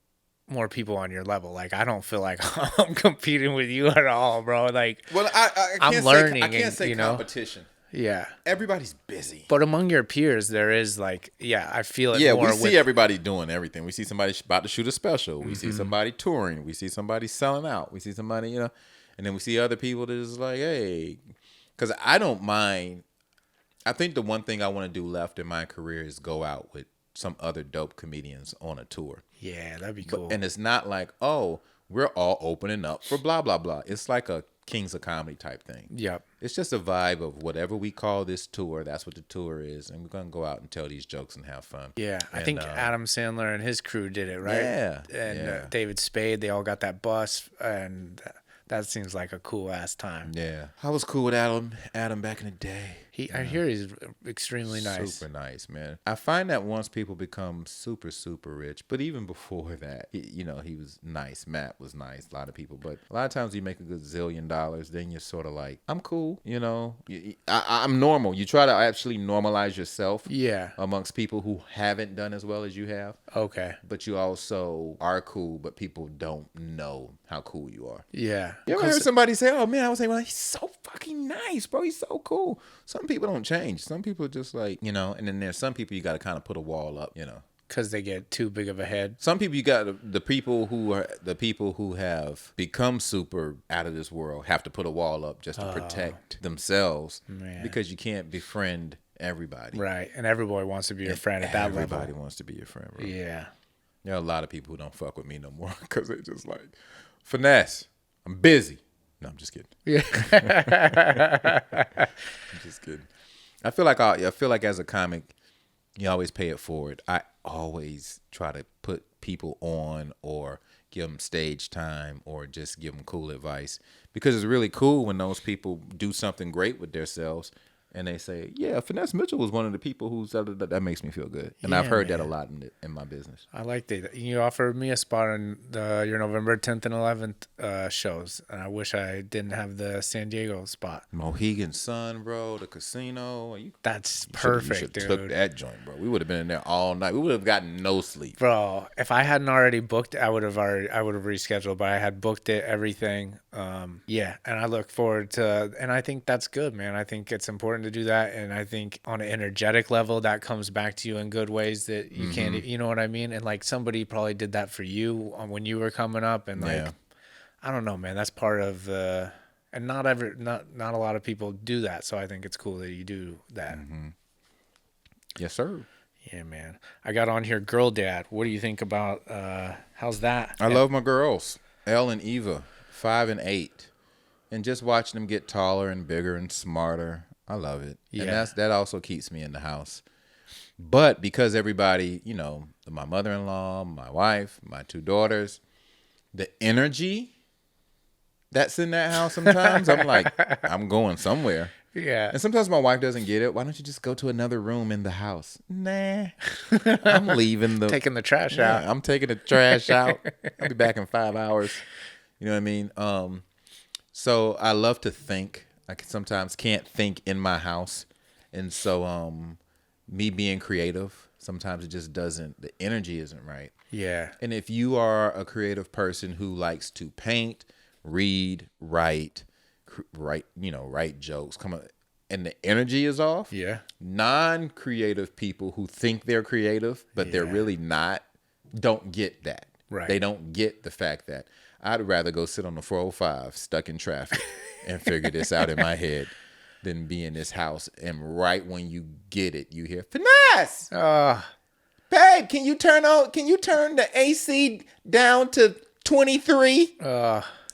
more people on your level. Like I don't feel like I'm competing with you at all, bro. Like Well, I I'm can't learning, say I can't and, say you know, competition. yeah. Everybody's busy. But among your peers, there is like, yeah, I feel it Yeah, more we with. see everybody doing everything. We see somebody about to shoot a special. We see somebody touring. We see somebody selling out. We see somebody, you know, and then we see other people that is like, hey, because I don't mind. I think the one thing I want to do left in my career is go out with some other dope comedians on a tour. Yeah, that'd be cool. And it's not like, oh, we're all opening up for blah, blah, blah. It's like a Kings of Comedy type thing. Yep. It's just a vibe of whatever we call this tour, that's what the tour is. And we're going to go out and tell these jokes and have fun. Yeah, I And, think Adam Sandler and his crew did it, right? Yeah, And yeah. David Spade, they all got that bus, and that seems like a cool ass time. Yeah. I was cool with Adam back in the day. I hear he's extremely nice. Super nice, man. I find that once people become super, super rich, but even before that, he was nice. Matt was nice, a lot of people. But a lot of times you make a good $1 zillion, then you're sort of like, I'm cool, you know. I'm normal. You try to actually normalize yourself Yeah. amongst people who haven't done as well as you have. Okay. But you also are cool, but people don't know how cool you are. Yeah. You ever heard somebody say, oh, man, I was saying, well, he's so fucking nice, bro. He's so cool. Some people don't change. Some people are just like, you know, and then there's some people you got to kind of put a wall up, you know. Because they get too big of a head. Some people you got the people who have become super out of this world have to put a wall up just to protect themselves, man. because you can't befriend everybody. Right. And everybody wants to be your friend at that level. Everybody wants to be your friend, bro. Yeah. There are a lot of people who don't fuck with me no more because they just like, Finesse, I'm busy. No, I'm just kidding. Yeah. I'm just kidding. I feel like as a comic, you always pay it forward. I always try to put people on or give them stage time or just give them cool advice, because it's really cool when those people do something great with themselves and they say, yeah, Finesse Mitchell was one of the people who said that makes me feel good. And I've heard that a lot in my business. I like that. You offered me a spot on your November 10th and 11th shows, and I wish I didn't have the San Diego spot. Mohegan Sun, bro, the casino. That's perfect, you dude. Took that joint, bro. We would have been in there all night. We would have gotten no sleep. Bro, if I hadn't already booked, I would have rescheduled, but I had booked it, everything. Yeah, and I look forward to, and I think that's good, man. I think it's important to do that, and I think on an energetic level that comes back to you in good ways that you can't, you know what I mean? And like somebody probably did that for you when you were coming up, and like I don't know, man, that's part of and not a lot of people do that, so I think it's cool that you do that. Yes, sir. Yeah, man. I got on here Girl Dad. What do you think about how's that? I love my girls, Elle and Eva, 5 and 8. And just watching them get taller and bigger and smarter. I love it. Yeah. And that also keeps me in the house. But because everybody, you know, my mother-in-law, my wife, my 2 daughters, the energy that's in that house sometimes, I'm like, I'm going somewhere. Yeah. And sometimes my wife doesn't get it. Why don't you just go to another room in the house? Nah. I'm leaving taking the trash out. I'm taking the trash out. I'll be back in 5 hours. You know what I mean? So I love to think. I sometimes can't think in my house. And so me being creative, sometimes it just doesn't, the energy isn't right. Yeah. And if you are a creative person who likes to paint, read, write jokes, come on, and the energy is off. Yeah. Non-creative people who think they're creative, but they're really not, don't get that. Right. They don't get the fact that I'd rather go sit on the 405 stuck in traffic and figure this out in my head than be in this house. And right when you get it, you hear, Finesse! Babe, can you turn the AC down to 23?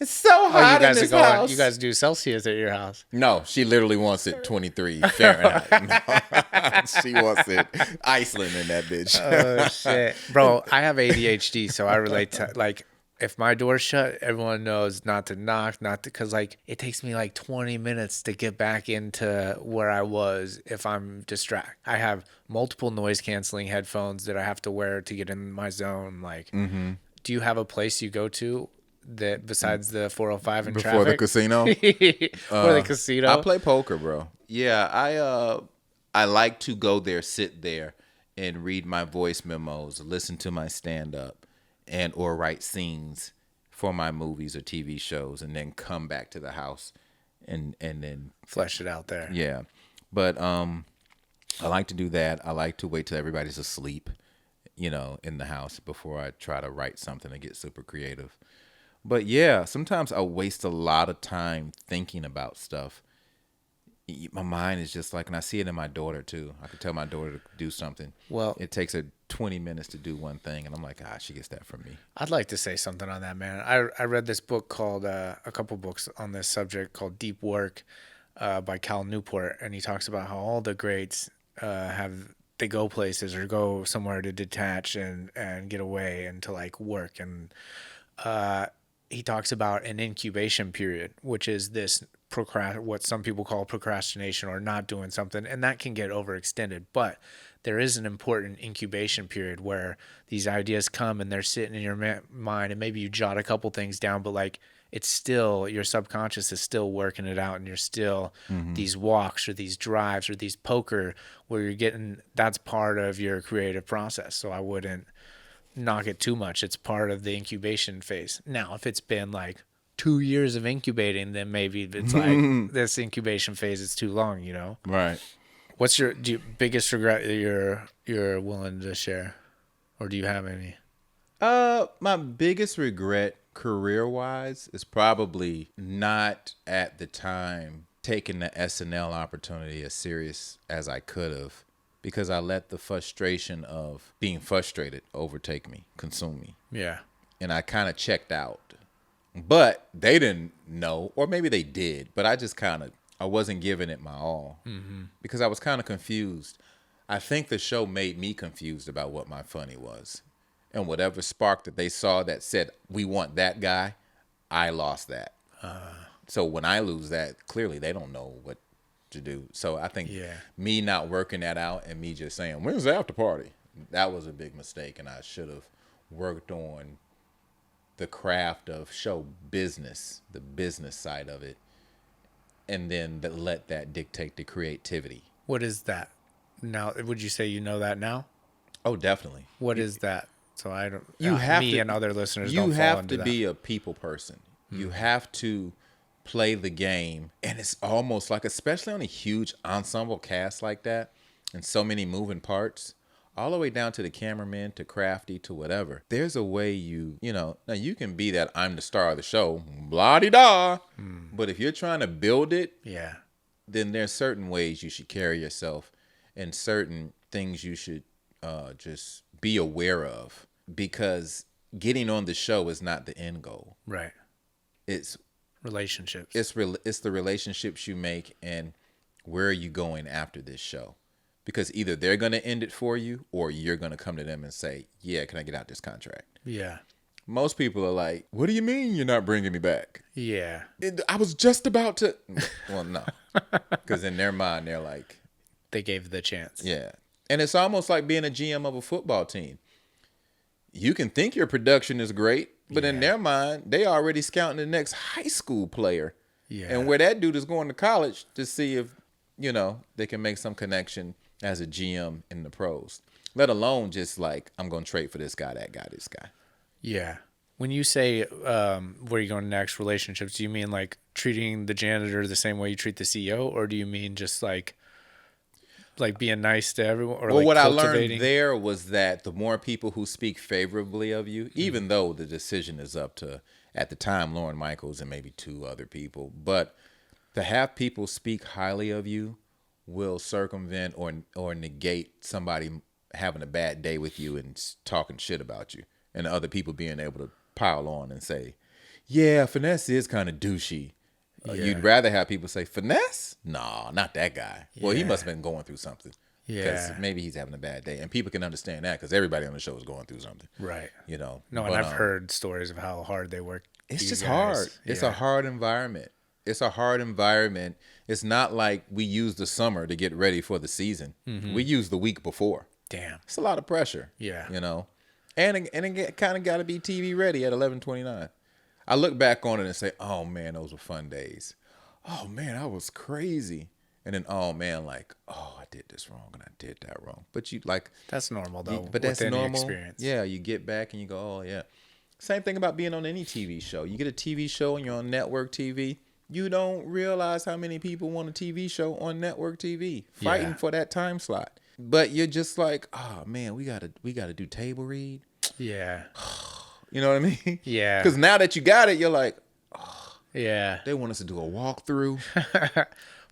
It's so hot in this house. You guys do Celsius at your house? No, she literally wants it 23 Fahrenheit. She wants it Iceland in that bitch. Oh, shit. Bro, I have ADHD, so I relate to, like, if my door's shut, everyone knows not to knock, because, like, it takes me, like, 20 minutes to get back into where I was if I'm distracted. I have multiple noise-canceling headphones that I have to wear to get in my zone. Like, do you have a place you go to that besides the 405 and Before the traffic? casino. Or the I casino? play poker, bro. Yeah, I like to go there, sit there, and read my voice memos, listen to my stand up, and or write scenes for my movies or TV shows, and then come back to the house, and then Flesh it out there. yeah. But I like to do that. I like to wait till everybody's asleep, in the house before I try to write something and get super creative. But yeah, sometimes I waste a lot of time thinking about stuff. My mind is just like, and I see it in my daughter too. I could tell my daughter to do something. Well, It takes her 20 minutes to do one thing, and I'm like, she gets that from me. I'd like to say something on that, man. I read this book called, a couple books on this subject called Deep Work by Cal Newport, and he talks about how all the greats they go places or go somewhere to detach and get away and to like work. And he talks about an incubation period, which is this what some people call procrastination or not doing something, and that can get overextended. But there is an important incubation period where these ideas come and they're sitting in your mind, and maybe you jot a couple things down, but like it's still, your subconscious is still working it out, and you're still these walks or these drives or these poker where you're getting, that's part of your creative process. So I wouldn't knock it too much. It's part of the incubation phase. Now, if it's been like 2 years of incubating, then maybe it's like this incubation phase is too long, Right. What's your biggest regret that you're willing to share, or do you have any? My biggest regret career-wise is probably not at the time taking the SNL opportunity as serious as I could have, because I let the frustration of being frustrated overtake me, consume me. Yeah. And I kind of checked out. But they didn't know, or maybe they did, but I wasn't giving it my all because I was kind of confused. I think the show made me confused about what my funny was. And whatever spark that they saw that said, we want that guy, I lost that. So when I lose that, clearly they don't know what to do. So I think me not working that out and me just saying, when's the after party? That was a big mistake, and I should have worked on the craft of show business, the business side of it, and then let that dictate the creativity. What is that? Now, would you say you know that now? Oh, definitely. What is that? So I don't. You have me to, and other listeners you don't fall have into to that. be a people person. You have to play the game, and it's almost like, especially on a huge ensemble cast like that, and so many moving parts, all the way down to the cameraman, to Crafty, to whatever. There's a way now you can be that I'm the star of the show, blah-de-da, but if you're trying to build it, then there's certain ways you should carry yourself and certain things you should just be aware of, because getting on the show is not the end goal. Right. It's relationships. It's the relationships you make, and where are you going after this show? Because either they're going to end it for you, or you're going to come to them and say, yeah, can I get out this contract? Yeah. Most people are like, what do you mean you're not bringing me back? Yeah. I was just about to. Well, no. Because in their mind, they're like, they gave the chance. Yeah. And it's almost like being a GM of a football team. You can think your production is great, but in their mind, they already scouting the next high school player. Yeah. And where that dude is going to college to see if, they can make some connection as a GM in the pros. Let alone just like, I'm going to trade for this guy, that guy, this guy. Yeah. When you say where you going next, relationships, do you mean like treating the janitor the same way you treat the CEO, or do you mean just like being nice to everyone? Or well, what I learned there was that the more people who speak favorably of you, even though the decision is up to, at the time, Lauren Michaels and maybe two other people, but to have people speak highly of you will circumvent or negate somebody having a bad day with you and talking shit about you, and other people being able to pile on and say, yeah, Finesse is kind of douchey. You'd rather have people say, Finesse? No, not that guy. Yeah. Well, he must have been going through something. Because maybe he's having a bad day. And people can understand that because everybody on the show is going through something. Right. No, and I've heard stories of how hard they work. It's just hard. Yeah. It's a hard environment. It's not like we use the summer to get ready for the season. Mm-hmm. We use the week before. Damn. It's a lot of pressure. Yeah. And it kind of got to be TV ready at 11:29. I look back on it and say, oh man, those were fun days. Oh man, I was crazy. And then, oh man, like, oh, I did this wrong and I did that wrong. But you like, That's normal though but with that's any normal. experience. Yeah, you get back and you go, oh yeah. Same thing about being on any TV show. You get a TV show and you're on network TV. You don't realize how many people want a TV show on network TV fighting for that time slot. But you're just like, oh man, we gotta do table read. Yeah. You know what I mean? Yeah. Because now that you got it, you're like, Yeah. they want us to do a walkthrough.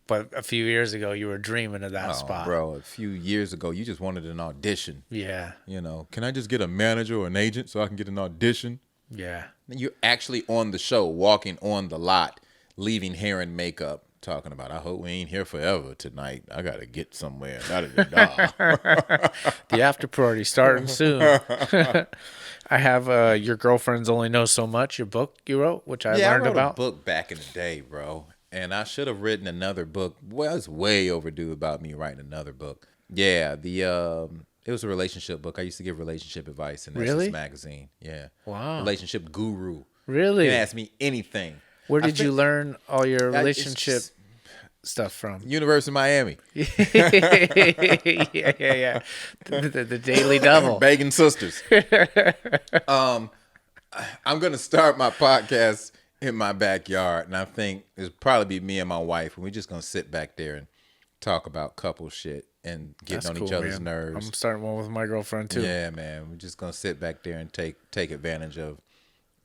But a few years ago, you were dreaming of that spot. Bro, a few years ago, you just wanted an audition. Yeah. You know, can I just get a manager or an agent so I can get an audition? Yeah. You're actually on the show, walking on the lot, leaving hair and makeup, talking about, I hope we ain't here forever tonight. I got to get somewhere. The after party starting soon. I have Your Girlfriends Only Know So Much, your book you wrote, which I learned wrote about. a book back in the day, bro. And I should have written another book. Well, it's way overdue about me writing another book. Yeah, it was a relationship book. I used to give relationship advice in Really? SS Magazine. Yeah. Wow. Relationship guru. Really? You can ask me anything. Where did you learn all your relationship It's stuff from? University of Miami. yeah. The Daily Double. Bacon Sisters. I'm going to start my podcast in my backyard, and I think it'll probably be me and my wife, and we're just going to sit back there and talk about couple shit and getting on each other's nerves. I'm starting one with my girlfriend too. Yeah, man. We're just going to sit back there and take advantage of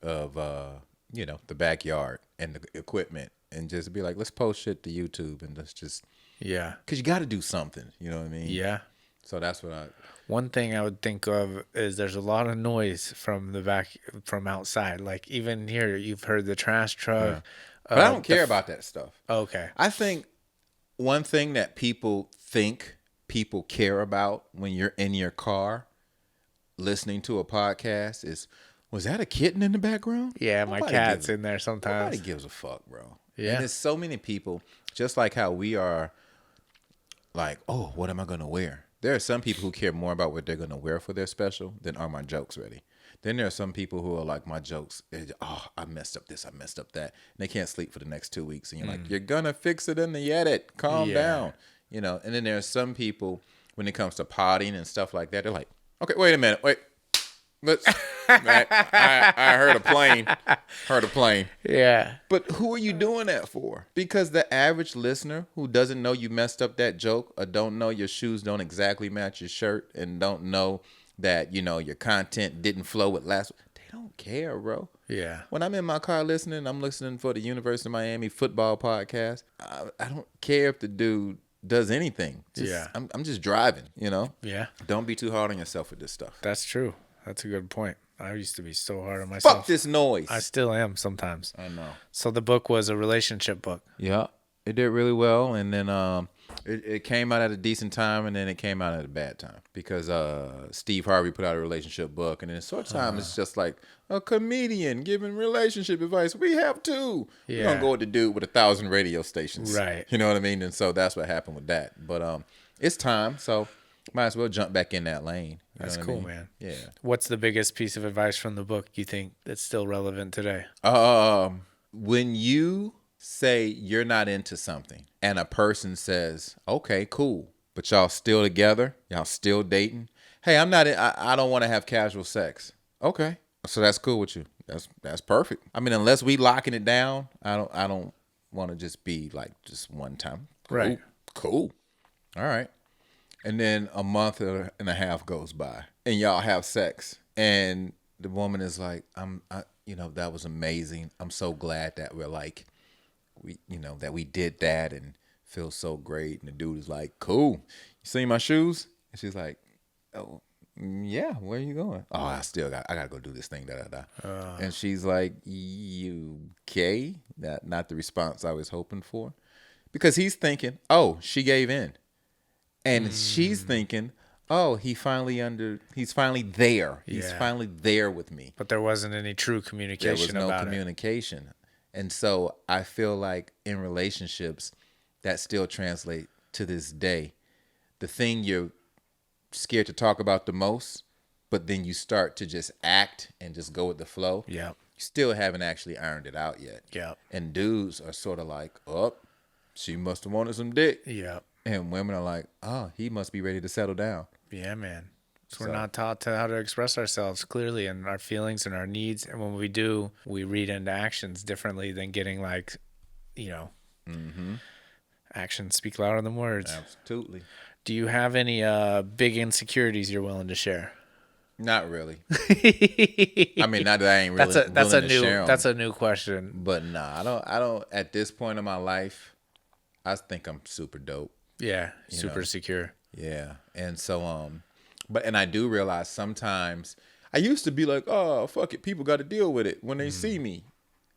the backyard and the equipment, and just be like, let's post shit to YouTube, and let's just, because you got to do something, you know what I mean? Yeah. So that's what One thing I would think of is there's a lot of noise from outside. Like even here, you've heard the trash truck. Yeah. But I don't care about that stuff. Okay. I think one thing that people think people care about when you're in your car listening to a podcast is, was that a kitten in the background? Yeah, my cat's in there sometimes. Nobody gives a fuck, bro. Yeah. And there's so many people, just like how we are like, oh, what am I going to wear? There are some people who care more about what they're going to wear for their special than are my jokes ready. Then there are some people who are like, my jokes, I messed up this, I messed up that. And they can't sleep for the next 2 weeks. And you're like, you're going to fix it in the edit. Calm down. You know, and then there are some people, when it comes to potting and stuff like that, they're like, okay, wait a minute. Wait. Let's. I heard a plane. Heard a plane. Yeah. But who are you doing that for? Because the average listener who doesn't know you messed up that joke, or don't know your shoes don't exactly match your shirt, and don't know that, your content didn't flow with last, they don't care, bro. Yeah. When I'm in my car listening, I'm listening for the University of Miami football podcast. I don't care if the dude does anything. I'm just driving, Yeah. Don't be too hard on yourself with this stuff. That's true. That's a good point. I used to be so hard on myself. Fuck this noise. I still am sometimes. I know. So the book was a relationship book. Yeah, it did really well, and then it came out at a decent time, and then it came out at a bad time because Steve Harvey put out a relationship book, and then sometimes it's just like a comedian giving relationship advice. We have to. Yeah. We're gonna go with the dude with 1,000 radio stations, right? You know what I mean? And so that's what happened with that. But it's time, so might as well jump back in that lane. That's cool, man. Yeah. What's the biggest piece of advice from the book you think that's still relevant today? When you say you're not into something and a person says, okay, cool, but y'all still together, y'all still dating. Hey, I don't want to have casual sex. Okay. So that's cool with you. That's perfect. I mean, unless we locking it down, I don't want to just be like just one time. Cool. Right. Cool. All right. And then a month and a half goes by and y'all have sex and the woman is like, that was amazing. I'm so glad that we're like, that we did that and feel so great. And the dude is like, cool. You see my shoes? And she's like, oh, yeah, where are you going? Oh, I gotta go do this thing, And she's like, you okay? Not the response I was hoping for. Because he's thinking, oh, she gave in. And she's thinking, oh, he's finally there. He's finally there with me. But there wasn't any true communication about it. There was no communication. And so I feel like in relationships, that still translates to this day. The thing you're scared to talk about the most, but then you start to just act and just go with the flow. Yeah. You still haven't actually ironed it out yet. Yeah. And dudes are sort of like, oh, she must have wanted some dick. Yeah. And women are like, oh, he must be ready to settle down. Yeah, man. So we're not taught to how to express ourselves clearly and our feelings and our needs. And when we do, we read into actions differently than getting like, actions speak louder than words. Absolutely. Do you have any big insecurities you're willing to share? Not really. I mean, not that I ain't really willing to share them. That's a new question. But nah, I don't. At this point in my life, I think I'm super dope. Yeah, super secure. Yeah, and so and I do realize sometimes I used to be like, oh fuck it, people got to deal with it when they see me.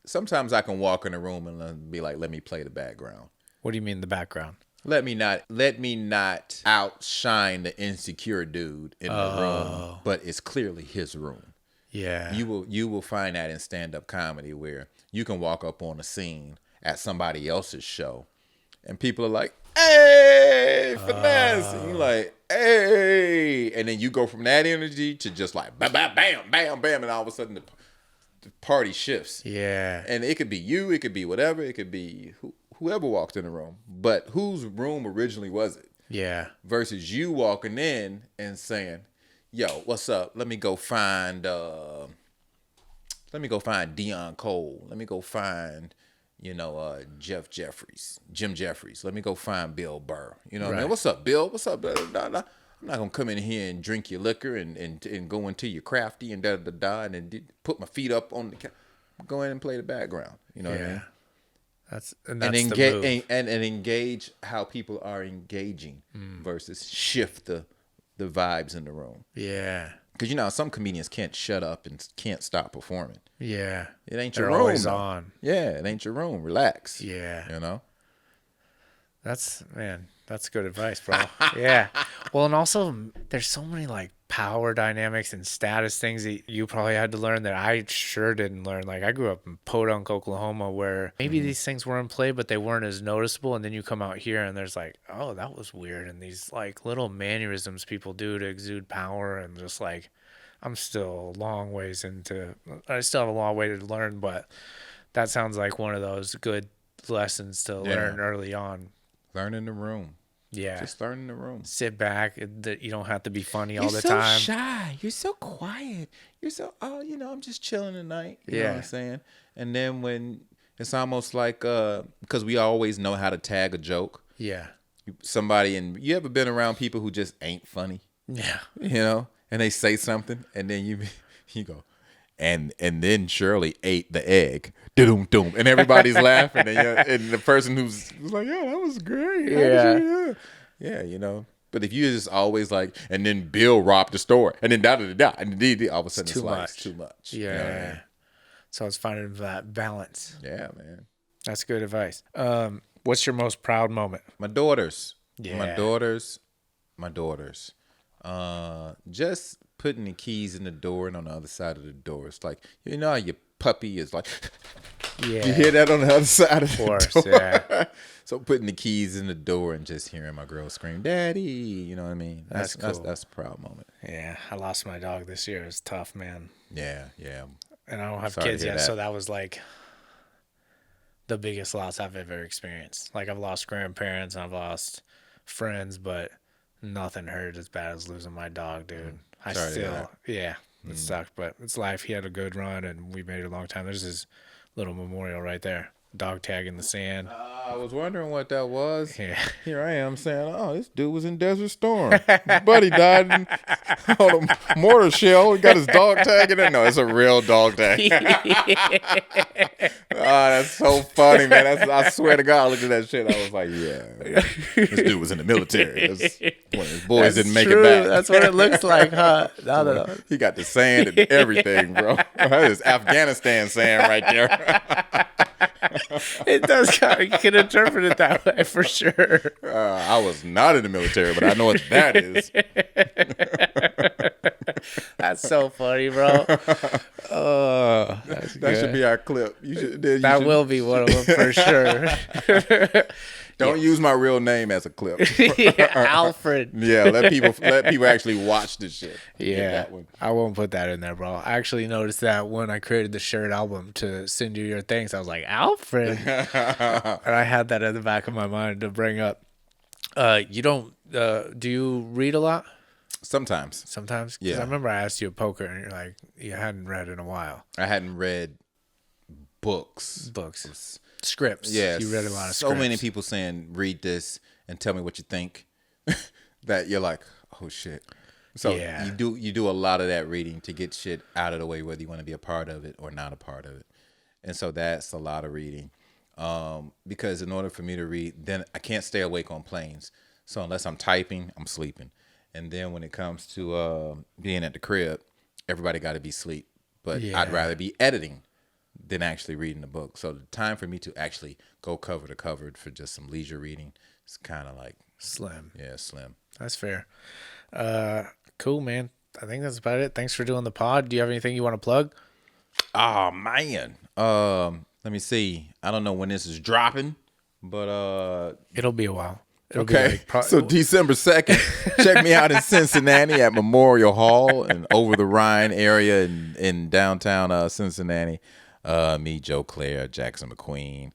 Sometimes I can walk in a room and be like, let me play the background. What do you mean the background? Let me not outshine the insecure dude in the room, but it's clearly his room. Yeah. You will find that in stand-up comedy where you can walk up on a scene at somebody else's show and people are like, hey, Finesse. And you're like, hey. And then you go from that energy to just like, bam, bam, bam, bam, bam. And all of a sudden the party shifts. Yeah. And it could be you. It could be whatever. It could be whoever walked in the room. But whose room originally was it? Yeah. Versus you walking in and saying, yo, what's up? Let me go find Dion Cole. Let me go find, Jim Jeffries. Let me go find Bill Burr. You know what I mean? What's up, Bill? What's up? I'm not gonna come in here and drink your liquor and go into your crafty and and then put my feet up on the go in and play the background. You know what I mean? That's and the engage move. and engage how people are engaging versus shift the vibes in the room. Yeah. Because some comedians can't shut up and can't stop performing. Yeah. It ain't your They're room. always though. on. Yeah, it ain't your room. Relax. Yeah. That's good advice, bro. Yeah. Well, and also there's so many like power dynamics and status things that you probably had to learn that I sure didn't learn. Like I grew up in Podunk, Oklahoma, where maybe these things were in play, but they weren't as noticeable. And then you come out here and there's like, oh, that was weird. And these like little mannerisms people do to exude power and just like, I still have a long way to learn, but that sounds like one of those good lessons to learn early on. Learn in the room. Yeah. Just learn in the room. Sit back. That you don't have to be funny all the time. You're so shy. You're so quiet. You're so, I'm just chilling tonight. You know what I'm saying? And then when it's almost like, because we always know how to tag a joke. Yeah. You ever been around people who just ain't funny? Yeah. And they say something and then you go, and then Shirley ate the egg. Doom, and everybody's laughing, and the person who's like, yeah, that was great. Yeah. But if you just always like, and then Bill robbed the store, and then and all of a sudden it's too much. Yeah. You know what I mean? So it's finding that balance. Yeah, man. That's good advice. What's your most proud moment? My daughters. Yeah. My daughters. Just putting the keys in the door and on the other side of the door. It's like, how your puppy is like, yeah. You hear that on the other side of the door? Yeah. So putting the keys in the door and just hearing my girl scream, Daddy, you know what I mean? That's cool. That's a proud moment. Yeah. I lost my dog this year. It was tough, man. Yeah. And I don't have kids yet, so that was like the biggest loss I've ever experienced. Like I've lost grandparents, I've lost friends, but nothing hurt as bad as losing my dog, dude. It sucked, but it's life. He had a good run, and we made it a long time. There's his little memorial right there. Dog tag in the sand. I was wondering what that was. Yeah. Here I am saying, this dude was in Desert Storm. His buddy died on a mortar shell. He got his dog tag in there. No, it's a real dog tag. That's so funny, man. I swear to God, I looked at that shit. I was like, yeah, this dude was in the military. One of his boys didn't make it back. That's what it looks like, huh? No. He got the sand and everything, bro. That is Afghanistan sand right there. It does. You can interpret it that way for sure. I was not in the military, but I know what that is. That's so funny, bro. Oh, that's That should be our clip. That will be one of them for sure. Don't use my real name as a clip. Yeah, Alfred. Yeah, let people actually watch this shit. Yeah, that one. I won't put that in there, bro. I actually noticed that when I created the shirt album to send you your things, I was like, Alfred. And I had that in the back of my mind to bring up. You don't, do you read a lot? Sometimes. Sometimes? Because Yeah. I remember I asked you a poker and you're like, you hadn't read in a while. I hadn't read books. Scripts. Yeah, You read a lot of so scripts. many people saying read this and tell me what you think. That you're like, oh shit. So Yeah. you do a lot of that reading to get shit out of the way, whether you want to be a part of it or not a part of it. And so that's a lot of reading. Because in order for me to read, then I can't stay awake on planes. So unless I'm typing, I'm sleeping. And then when it comes to being at the crib, everybody got to be asleep. But Yeah. I'd rather be editing than actually reading the book. So the time for me to actually go cover to cover for just some leisure reading is kind of like Slim. yeah, slim. That's fair. Cool, man. I think that's about it. Thanks for doing the pod. Do you have anything you want to plug? Oh man. Let me see. I don't know when this is dropping, but It'll be a while. It'll be okay. like So December 2nd, check me out in Cincinnati at Memorial Hall and Over the Rhine area in downtown Cincinnati. Me, Joe Claire, Jackson McQueen.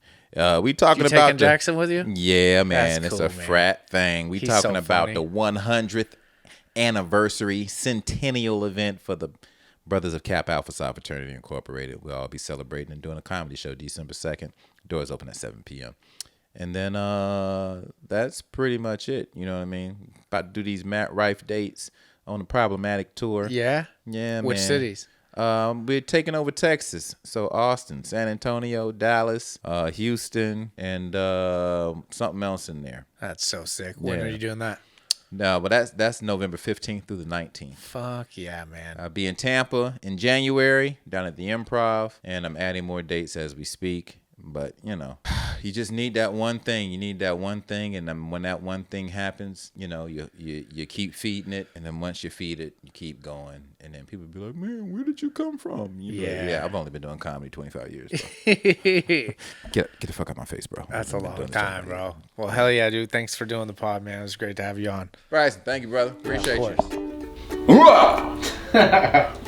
We talking you about taking Jackson with you? Yeah, man. That's it's cool, a man. frat thing. We He's talking so about funny. the 100th anniversary centennial event for the Brothers of Kappa Alpha Psi Fraternity Incorporated. We'll all be celebrating and doing a comedy show December 2nd. Doors open at 7 p.m. And then that's pretty much it. You know what I mean? About to do these Matt Rife dates on the Problematic Tour. Yeah? Yeah, Which man. cities? We're taking over Texas. So Austin, San Antonio, Dallas, Houston, and something else in there. That's so sick. When Yeah. are you doing that? No, but that's November 15th through the 19th. Fuck yeah, man. I'll be in Tampa in January down at the Improv, and I'm adding more dates as we speak. But, you know, you just need that one thing. You need that one thing, and then when that one thing happens, you know, you keep feeding it, and then once you feed it, you keep going. And then people be like, man, where did you come from? You be like, Yeah. yeah, I've only been doing comedy 25 years, bro. Get the fuck out my face, bro. That's a I've been long doing this time, bro. Well, hell yeah, dude. Thanks for doing the pod, man. It was great to have you on. Bryson, thank you, brother. Appreciate Of you. course.